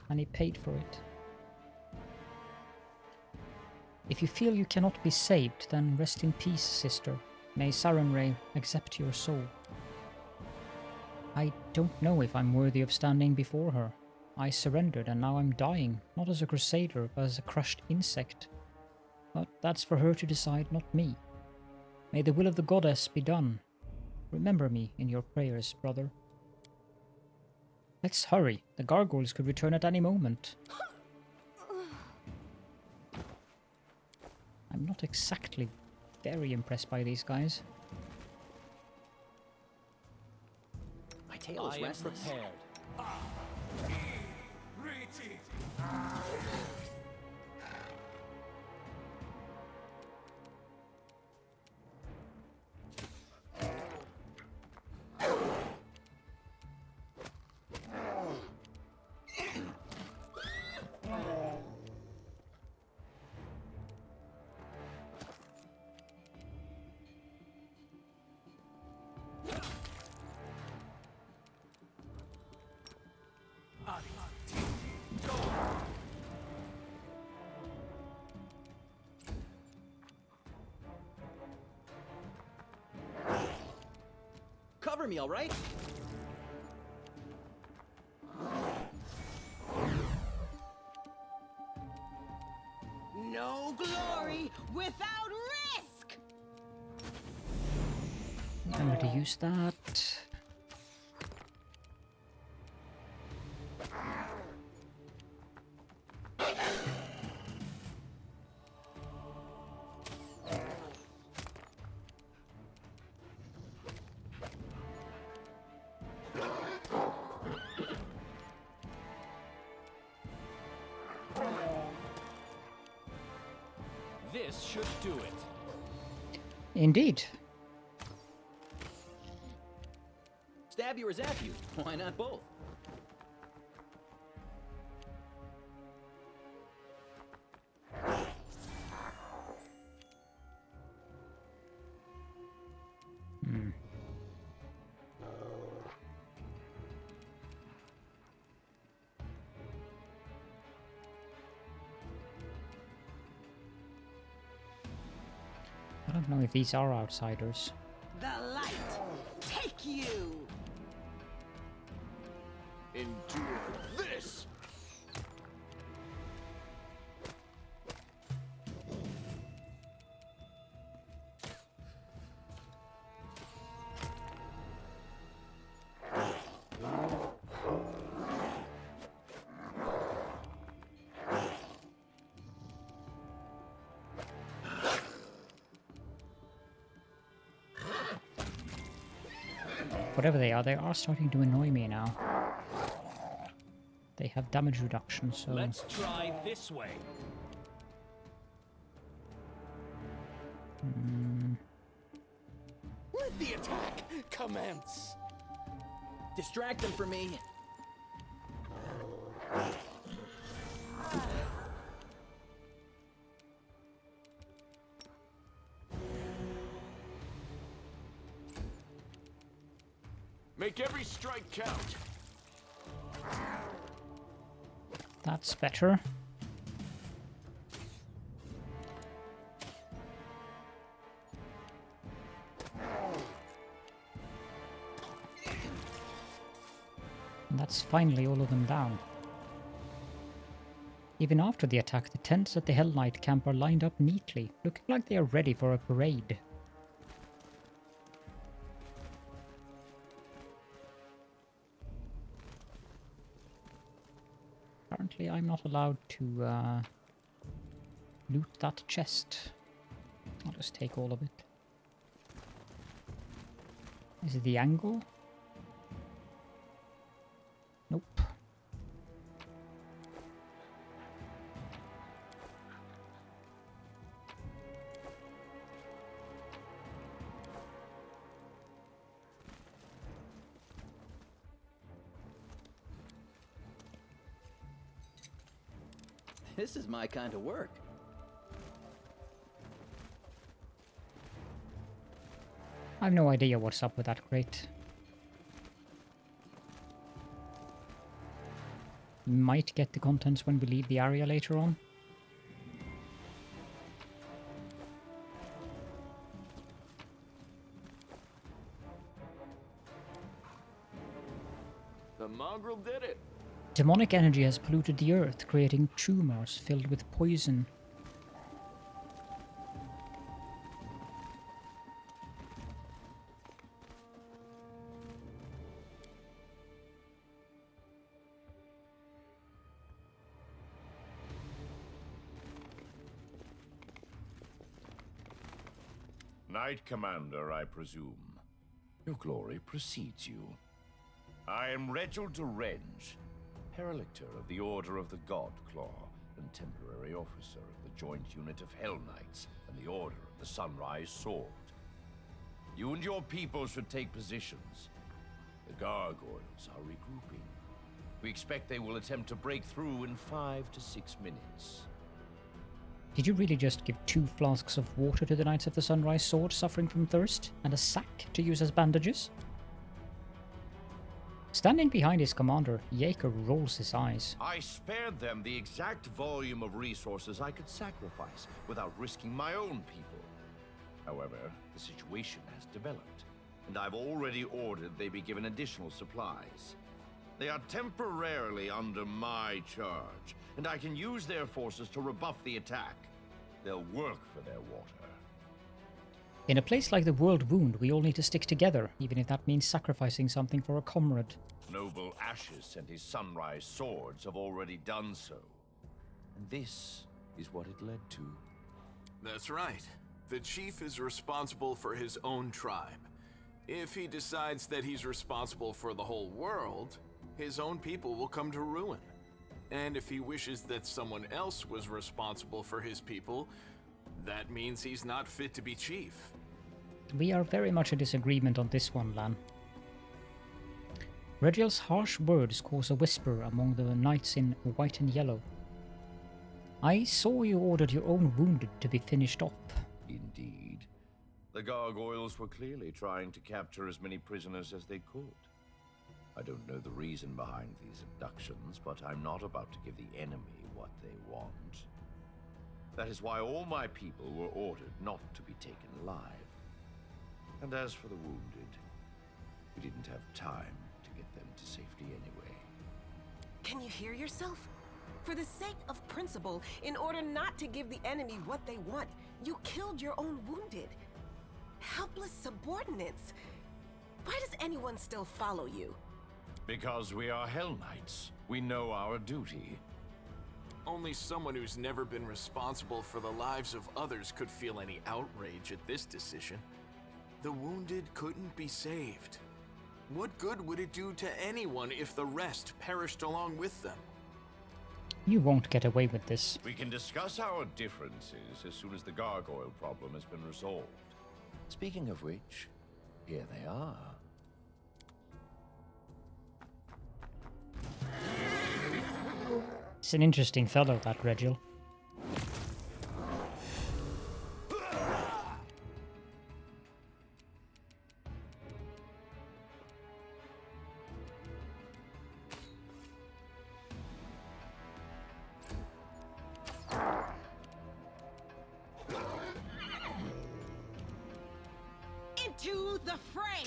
and he paid for it. If you feel you cannot be saved, then rest in peace, sister. May Sarenrae accept your soul. I don't know if I'm worthy of standing before her. I surrendered and now I'm dying, not as a crusader, but as a crushed insect. But that's for her to decide, not me. May the will of the goddess be done. Remember me in your prayers, brother. Let's hurry. The gargoyles could return at any moment. I'm not exactly very impressed by these guys. My tail is restless. Prepared. Cover me, all right? No glory without risk! I'm going to use that. This should do it. Indeed. Stab you or zap you? Why not both? I don't know if these are outsiders. The light, take you! Endure this! Whatever they are starting to annoy me now. They have damage reduction, so... Let's try this way. Let the attack commence. Distract them for me. Make every strike count. That's better. And that's finally all of them down. Even after the attack, the tents at the Hell Knight camp are lined up neatly, looking like they are ready for a parade. Apparently I'm not allowed to loot that chest. I'll just take all of it. Is it the angle? Nope. This is my kind of work. I have no idea what's up with that crate. Might get the contents when we leave the area later on. The mongrel did it. Demonic energy has polluted the earth, creating tumors filled with poison. Knight Commander, I presume. Your glory precedes you. I am Regill the Hellknights, Paralictor of the Order of the God Claw, and temporary officer of the joint unit of Hell Knights and the Order of the Sunrise Sword. You and your people should take positions. The gargoyles are regrouping. We expect they will attempt to break through in 5 to 6 minutes. Did you really just give 2 flasks of water to the Knights of the Sunrise Sword suffering from thirst, and a sack to use as bandages? Standing behind his commander, Yaker rolls his eyes. I spared them the exact volume of resources I could sacrifice without risking my own people. However, the situation has developed, and I've already ordered they be given additional supplies. They are temporarily under my charge, and I can use their forces to rebuff the attack. They'll work for their water. In a place like the Worldwound, we all need to stick together, even if that means sacrificing something for a comrade. Noble Ashes and his Sunrise Swords have already done so. And this is what it led to. That's right. The chief is responsible for his own tribe. If he decides that he's responsible for the whole world, his own people will come to ruin. And if he wishes that someone else was responsible for his people, that means he's not fit to be chief. We are very much in disagreement on this one, Lan. Regill's harsh words cause a whisper among the knights in white and yellow. I saw you ordered your own wounded to be finished off. Indeed. The gargoyles were clearly trying to capture as many prisoners as they could. I don't know the reason behind these abductions, but I'm not about to give the enemy what they want. That is why all my people were ordered not to be taken alive. And as for the wounded, we didn't have time to get them to safety anyway. Can you hear yourself? For the sake of principle, in order not to give the enemy what they want, you killed your own wounded. Helpless subordinates. Why does anyone still follow you? Because we are Hell Knights. We know our duty. Only someone who's never been responsible for the lives of others could feel any outrage at this decision. The wounded couldn't be saved. What good would it do to anyone if the rest perished along with them? You won't get away with this. We can discuss our differences as soon as the gargoyle problem has been resolved. Speaking of which, here they are. It's an interesting fellow, that Regill. To the fray!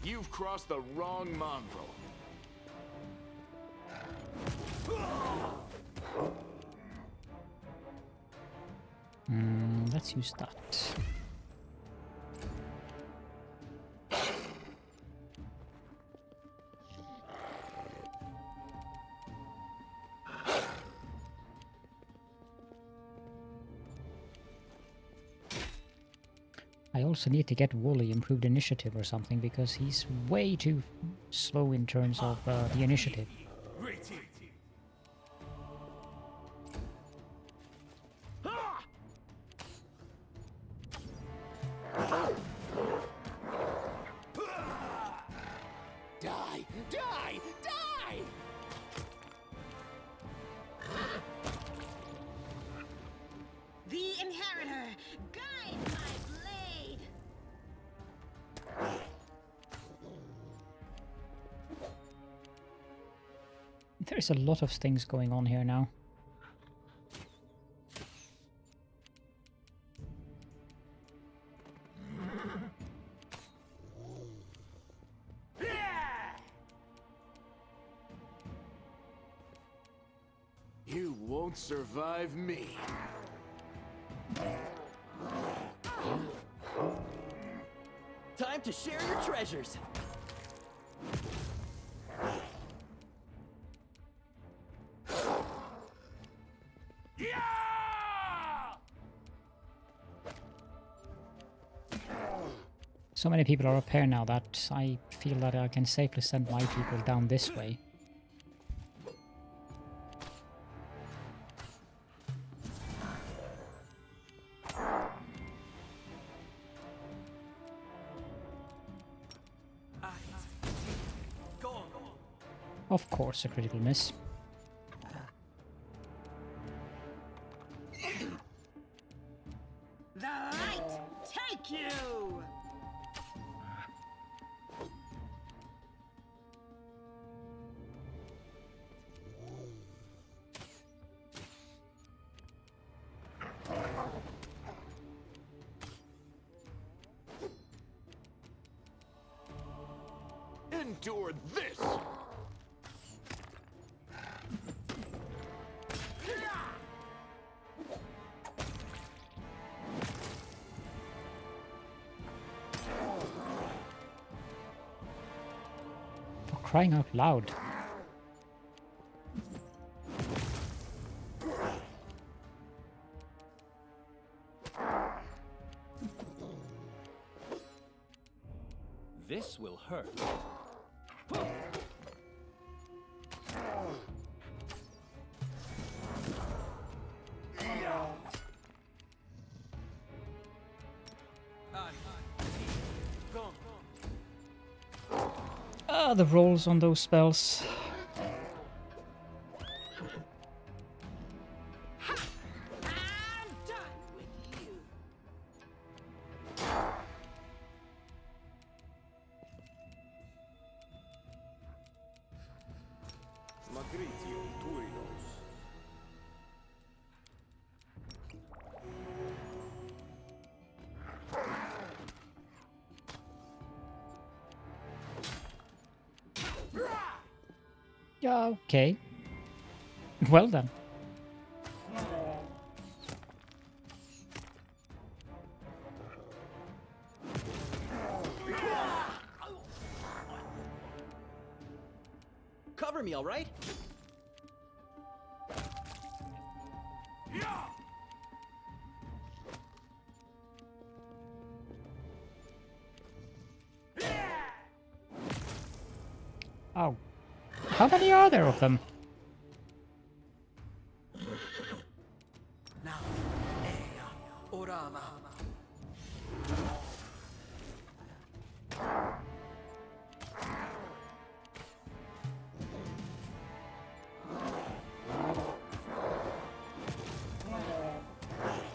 You've crossed the wrong mongrel. Let's use that. I also need to get Wooly improved initiative or something because he's way too slow in terms of the initiative. Die! Die! Die! The Inheritor, guide my blade! There's a lot of things going on here now. You won't survive me. Time to share your treasures. So many people are up here now that I feel that I can safely send my people down this way. Of course, a critical miss. The light take you! Endure this! For crying out loud. This will hurt. Ah, the rolls on those spells. I'm done with you! Yeah, okay. Well then. Cover me, all right? Oh. How many are there of them?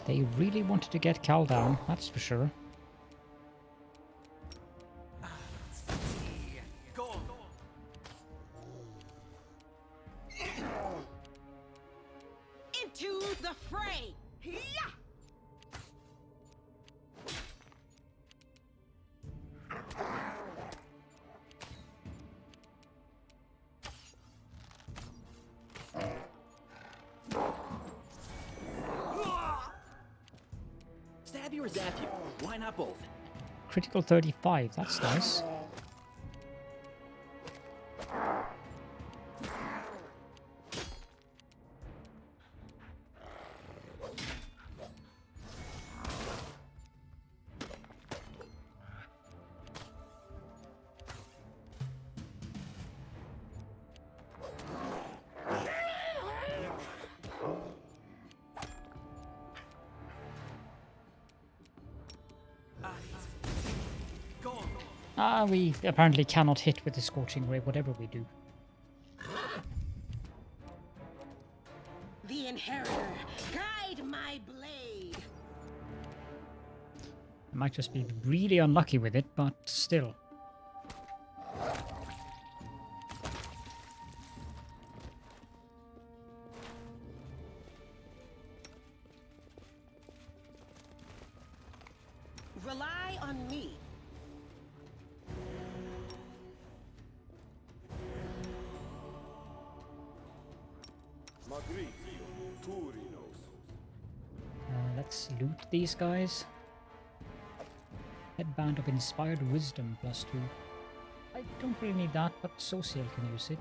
They really wanted to get Cal down, that's for sure. Into the fray! Yeah! Stab you or zap you? Why not both? Critical 35, that's nice. We apparently cannot hit with the Scorching Ray, whatever we do. The Inheritor, guide my blade! I might just be really unlucky with it, but still. Rely on me. Let's loot these guys. Headband of Inspired Wisdom +2. I don't really need that, but Social can use it.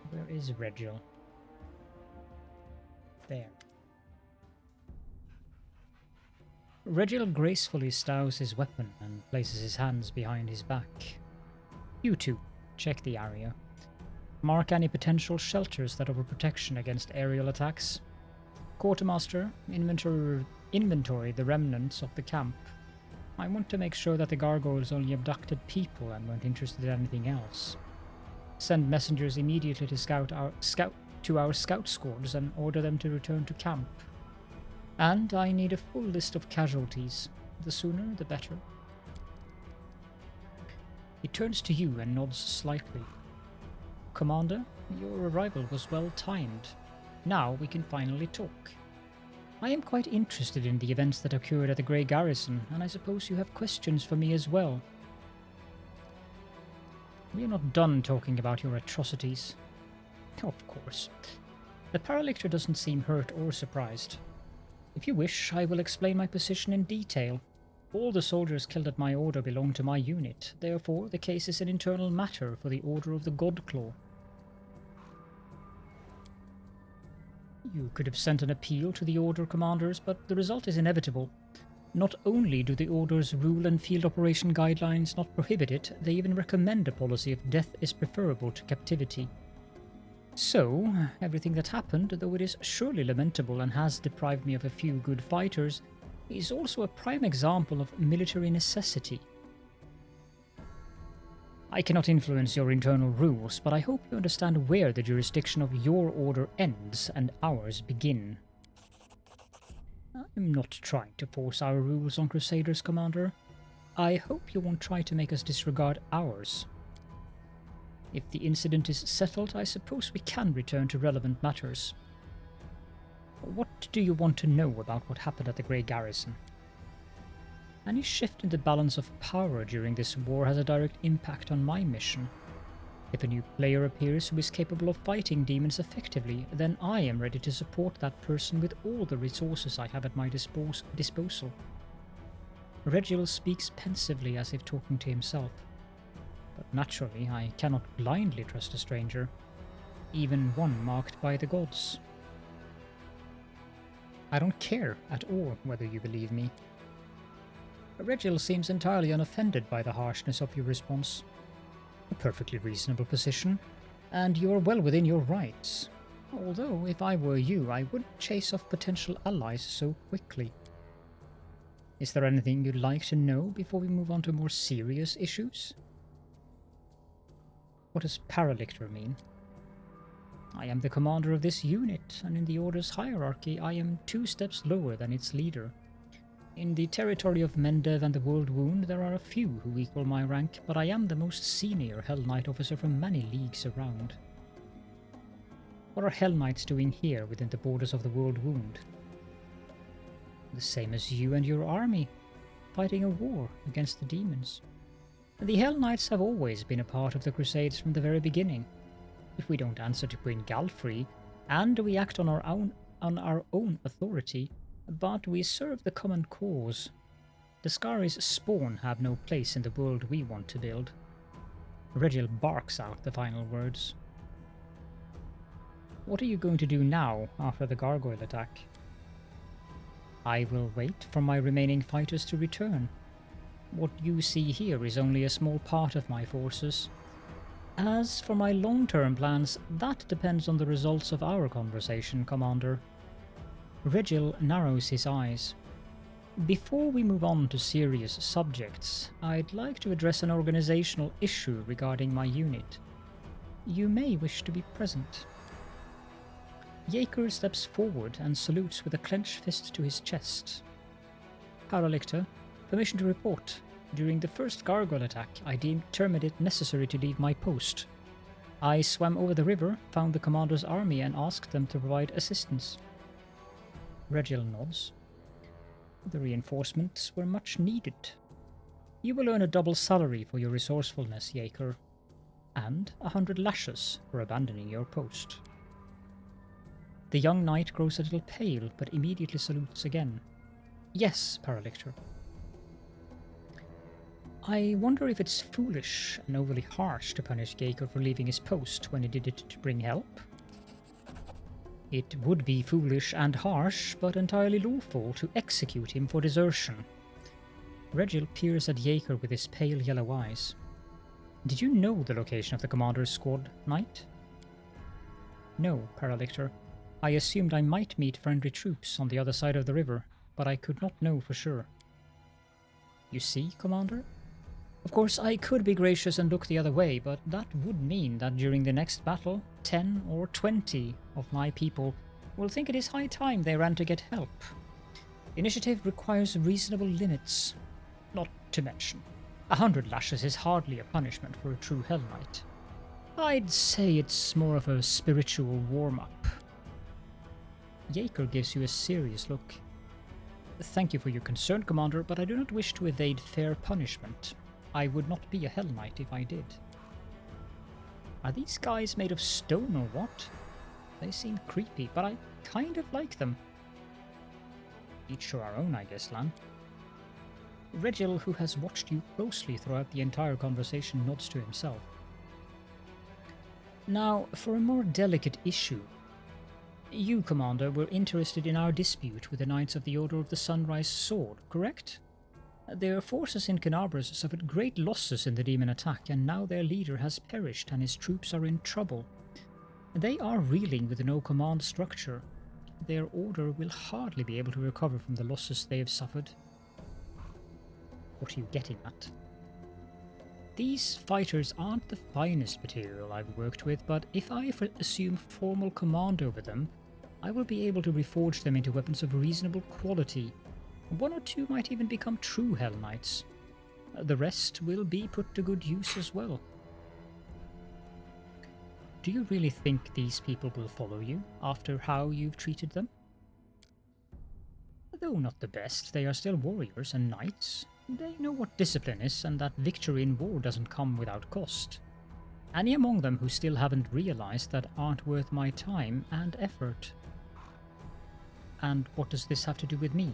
Where is Regill? There. Regill gracefully stows his weapon and places his hands behind his back. You two, check the area. Mark any potential shelters that offer protection against aerial attacks. Quartermaster, inventory the remnants of the camp. I want to make sure that the gargoyles only abducted people and weren't interested in anything else. Send messengers immediately to our scout squads and order them to return to camp. And I need a full list of casualties. The sooner, the better. He turns to you and nods slightly. Commander, your arrival was well timed. Now we can finally talk. I am quite interested in the events that occurred at the Grey Garrison, and I suppose you have questions for me as well. We are not done talking about your atrocities. Of course. The Paralictor doesn't seem hurt or surprised. If you wish, I will explain my position in detail. All the soldiers killed at my order belong to my unit, therefore the case is an internal matter for the Order of the Godclaw. You could have sent an appeal to the Order commanders, but the result is inevitable. Not only do the Order's rule and field operation guidelines not prohibit it, they even recommend a policy of death is preferable to captivity. So, everything that happened, though it is surely lamentable and has deprived me of a few good fighters, is also a prime example of military necessity. I cannot influence your internal rules, but I hope you understand where the jurisdiction of your order ends and ours begin. I'm not trying to force our rules on Crusaders, Commander. I hope you won't try to make us disregard ours. If the incident is settled, I suppose we can return to relevant matters. What do you want to know about what happened at the Grey Garrison? Any shift in the balance of power during this war has a direct impact on my mission. If a new player appears who is capable of fighting demons effectively, then I am ready to support that person with all the resources I have at my disposal. Regill speaks pensively as if talking to himself. But naturally, I cannot blindly trust a stranger, even one marked by the gods. I don't care at all whether you believe me. Regill seems entirely unoffended by the harshness of your response. A perfectly reasonable position, and you are well within your rights. Although, if I were you, I wouldn't chase off potential allies so quickly. Is there anything you'd like to know before we move on to more serious issues? What does Paralictor mean? I am the commander of this unit, and in the Order's hierarchy I am 2 steps lower than its leader. In the territory of Mendev and the Worldwound there are a few who equal my rank, but I am the most senior Hell Knight officer from many leagues around. What are Hell Knights doing here within the borders of the Worldwound? The same as you and your army, fighting a war against the demons. The Hell Knights have always been a part of the Crusades from the very beginning. If we don't answer to Queen Galfrey, and we act on our own authority, but we serve the common cause. The Scari's spawn have no place in the world we want to build. Regill barks out the final words. What are you going to do now, after the gargoyle attack? I will wait for my remaining fighters to return. What you see here is only a small part of my forces. As for my long-term plans, that depends on the results of our conversation, Commander. Regill narrows his eyes. Before we move on to serious subjects, I'd like to address an organizational issue regarding my unit. You may wish to be present. Yaker steps forward and salutes with a clenched fist to his chest. Paralictor, permission to report. During the first gargoyle attack, I determined it necessary to leave my post. I swam over the river, found the commander's army and asked them to provide assistance. Regill nods. The reinforcements were much needed. You will earn a double salary for your resourcefulness, Yaker, and 100 lashes for abandoning your post. The young knight grows a little pale, but immediately salutes again. Yes, Paralictor. I wonder if it's foolish and overly harsh to punish Yaker for leaving his post when he did it to bring help. It would be foolish and harsh, but entirely lawful to execute him for desertion. Regill peers at Yaker with his pale yellow eyes. Did you know the location of the commander's squad, Knight? No, Paralictor. I assumed I might meet friendly troops on the other side of the river, but I could not know for sure. You see, Commander? Of course, I could be gracious and look the other way, but that would mean that during the next battle, 10 or 20 of my people will think it is high time they ran to get help. Initiative requires reasonable limits. Not to mention, 100 lashes is hardly a punishment for a true Hell Knight. I'd say it's more of a spiritual warm-up. Yaker gives you a serious look. Thank you for your concern, Commander, but I do not wish to evade fair punishment. I would not be a Hell Knight if I did. Are these guys made of stone or what? They seem creepy, but I kind of like them. Each to our own, I guess, Lan. Regill, who has watched you closely throughout the entire conversation, nods to himself. Now, for a more delicate issue. You, Commander, were interested in our dispute with the Knights of the Order of the Sunrise Sword, correct? Their forces in Canabras suffered great losses in the demon attack, and now their leader has perished and his troops are in trouble. They are reeling with no command structure. Their order will hardly be able to recover from the losses they have suffered. What are you getting at? These fighters aren't the finest material I've worked with, but if I assume formal command over them, I will be able to reforge them into weapons of reasonable quality. 1 or 2 might even become true Hell Knights. The rest will be put to good use as well. Do you really think these people will follow you after how you've treated them? Though not the best, they are still warriors and knights. They know what discipline is, and that victory in war doesn't come without cost. Any among them who still haven't realized that aren't worth my time and effort. And what does this have to do with me?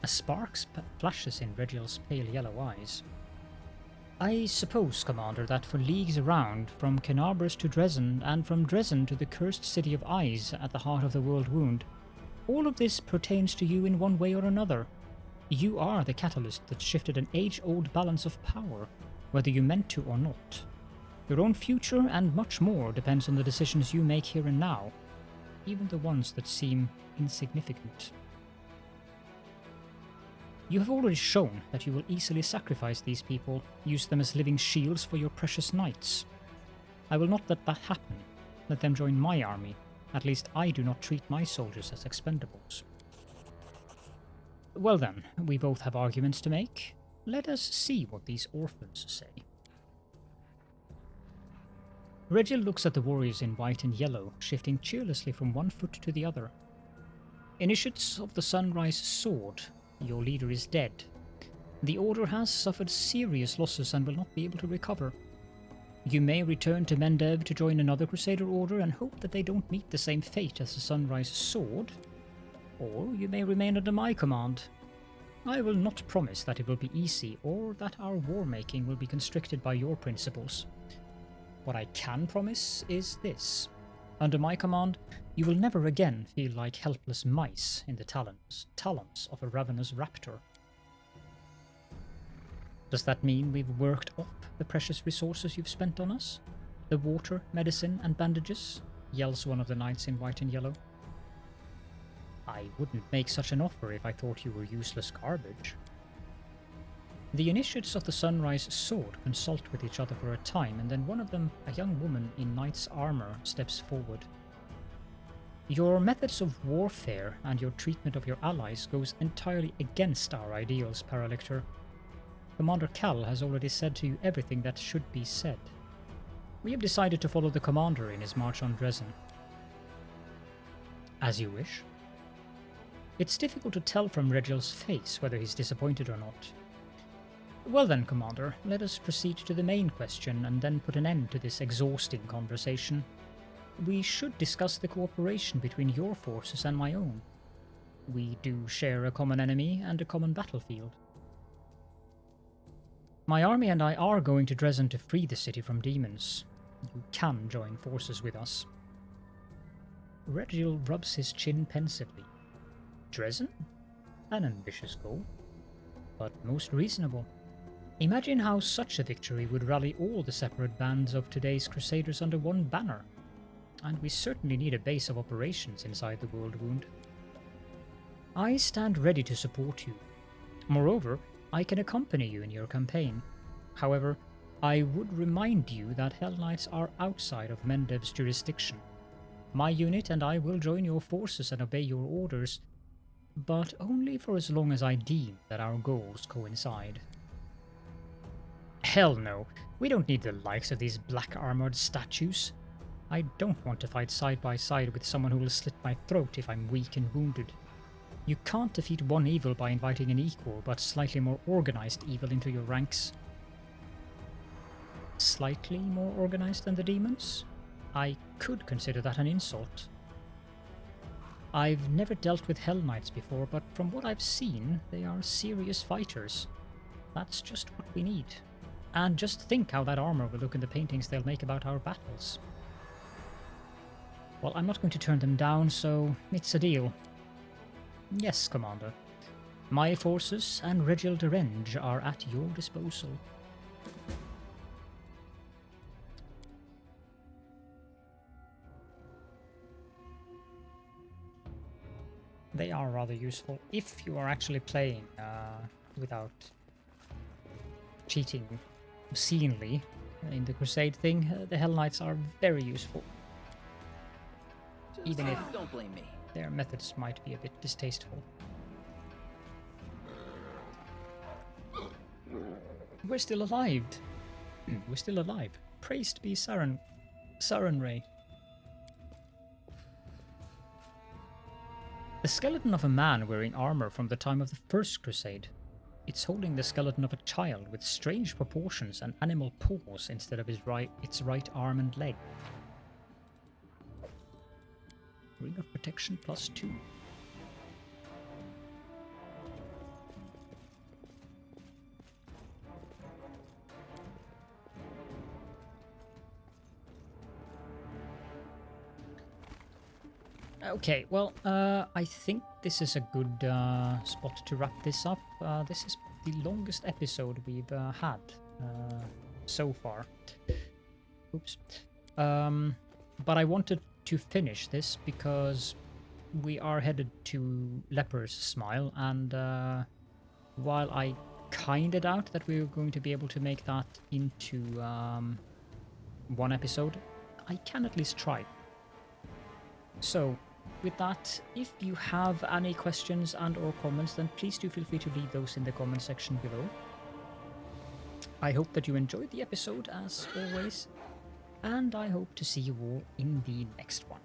A spark flashes in Regill's pale yellow eyes. I suppose, Commander, that for leagues around, from Canabras to Dresden, and from Dresden to the cursed city of Eyes at the heart of the Worldwound, all of this pertains to you in one way or another. You are the catalyst that shifted an age-old balance of power, whether you meant to or not. Your own future and much more depends on the decisions you make here and now, even the ones that seem insignificant. You have already shown that you will easily sacrifice these people, use them as living shields for your precious knights. I will not let that happen. Let them join my army. At least I do not treat my soldiers as expendables. Well then, we both have arguments to make. Let us see what these orphans say. Regill looks at the warriors in white and yellow, shifting cheerlessly from one foot to the other. Initiates of the Sunrise Sword, your leader is dead. The Order has suffered serious losses and will not be able to recover. You may return to Mendev to join another Crusader Order and hope that they don't meet the same fate as the Sunrise Sword, or you may remain under my command. I will not promise that it will be easy or that our war-making will be constricted by your principles. What I can promise is this. Under my command, you will never again feel like helpless mice in the talons of a ravenous raptor. Does that mean we've worked off the precious resources you've spent on us? The water, medicine, and bandages? Yells one of the knights in white and yellow. I wouldn't make such an offer if I thought you were useless garbage. The initiates of the Sunrise Sword consult with each other for a time, and then one of them, a young woman in knight's armor, steps forward. Your methods of warfare and your treatment of your allies goes entirely against our ideals, Paralictor. Commander Cal has already said to you everything that should be said. We have decided to follow the commander in his march on Dresden. As you wish. It's difficult to tell from Regill's face whether he's disappointed or not. Well then, Commander, let us proceed to the main question and then put an end to this exhausting conversation. We should discuss the cooperation between your forces and my own. We do share a common enemy and a common battlefield. My army and I are going to Dresden to free the city from demons. You can join forces with us. Regill rubs his chin pensively. Dresden? An ambitious goal, but most reasonable. Imagine how such a victory would rally all the separate bands of today's Crusaders under one banner. And we certainly need a base of operations inside the Worldwound. I stand ready to support you. Moreover, I can accompany you in your campaign. However, I would remind you that Hellknights are outside of Mendev's jurisdiction. My unit and I will join your forces and obey your orders, but only for as long as I deem that our goals coincide. Hell no, we don't need the likes of these black-armored statues. I don't want to fight side by side with someone who will slit my throat if I'm weak and wounded. You can't defeat one evil by inviting an equal but slightly more organized evil into your ranks. Slightly more organized than the demons? I could consider that an insult. I've never dealt with Hellknights before, but from what I've seen, they are serious fighters. That's just what we need. And just think how that armor will look in the paintings they'll make about our battles. Well, I'm not going to turn them down, so it's a deal. Yes, Commander. My forces and Regill the Hellknights are at your disposal. They are rather useful if you are actually playing without cheating obscenely in the Crusade thing. The Hellknights are very useful. Even if don't blame me. Their methods might be a bit distasteful. We're still alive. We're still alive. Praised be Sarenrae. The skeleton of a man wearing armor from the time of the First Crusade. It's holding the skeleton of a child with strange proportions and animal paws instead of its right arm and leg. Ring of Protection +2. Okay, well, I think this is a good spot to wrap this up. This is the longest episode we've had so far. Oops. But I wanted to finish this because we are headed to Leper's Smile, and while I kinda doubt that we're going to be able to make that into one episode, I can at least try. So, with that, if you have any questions and or comments, then please do feel free to leave those in the comment section below. I hope that you enjoyed the episode as always, and I hope to see you all in the next one.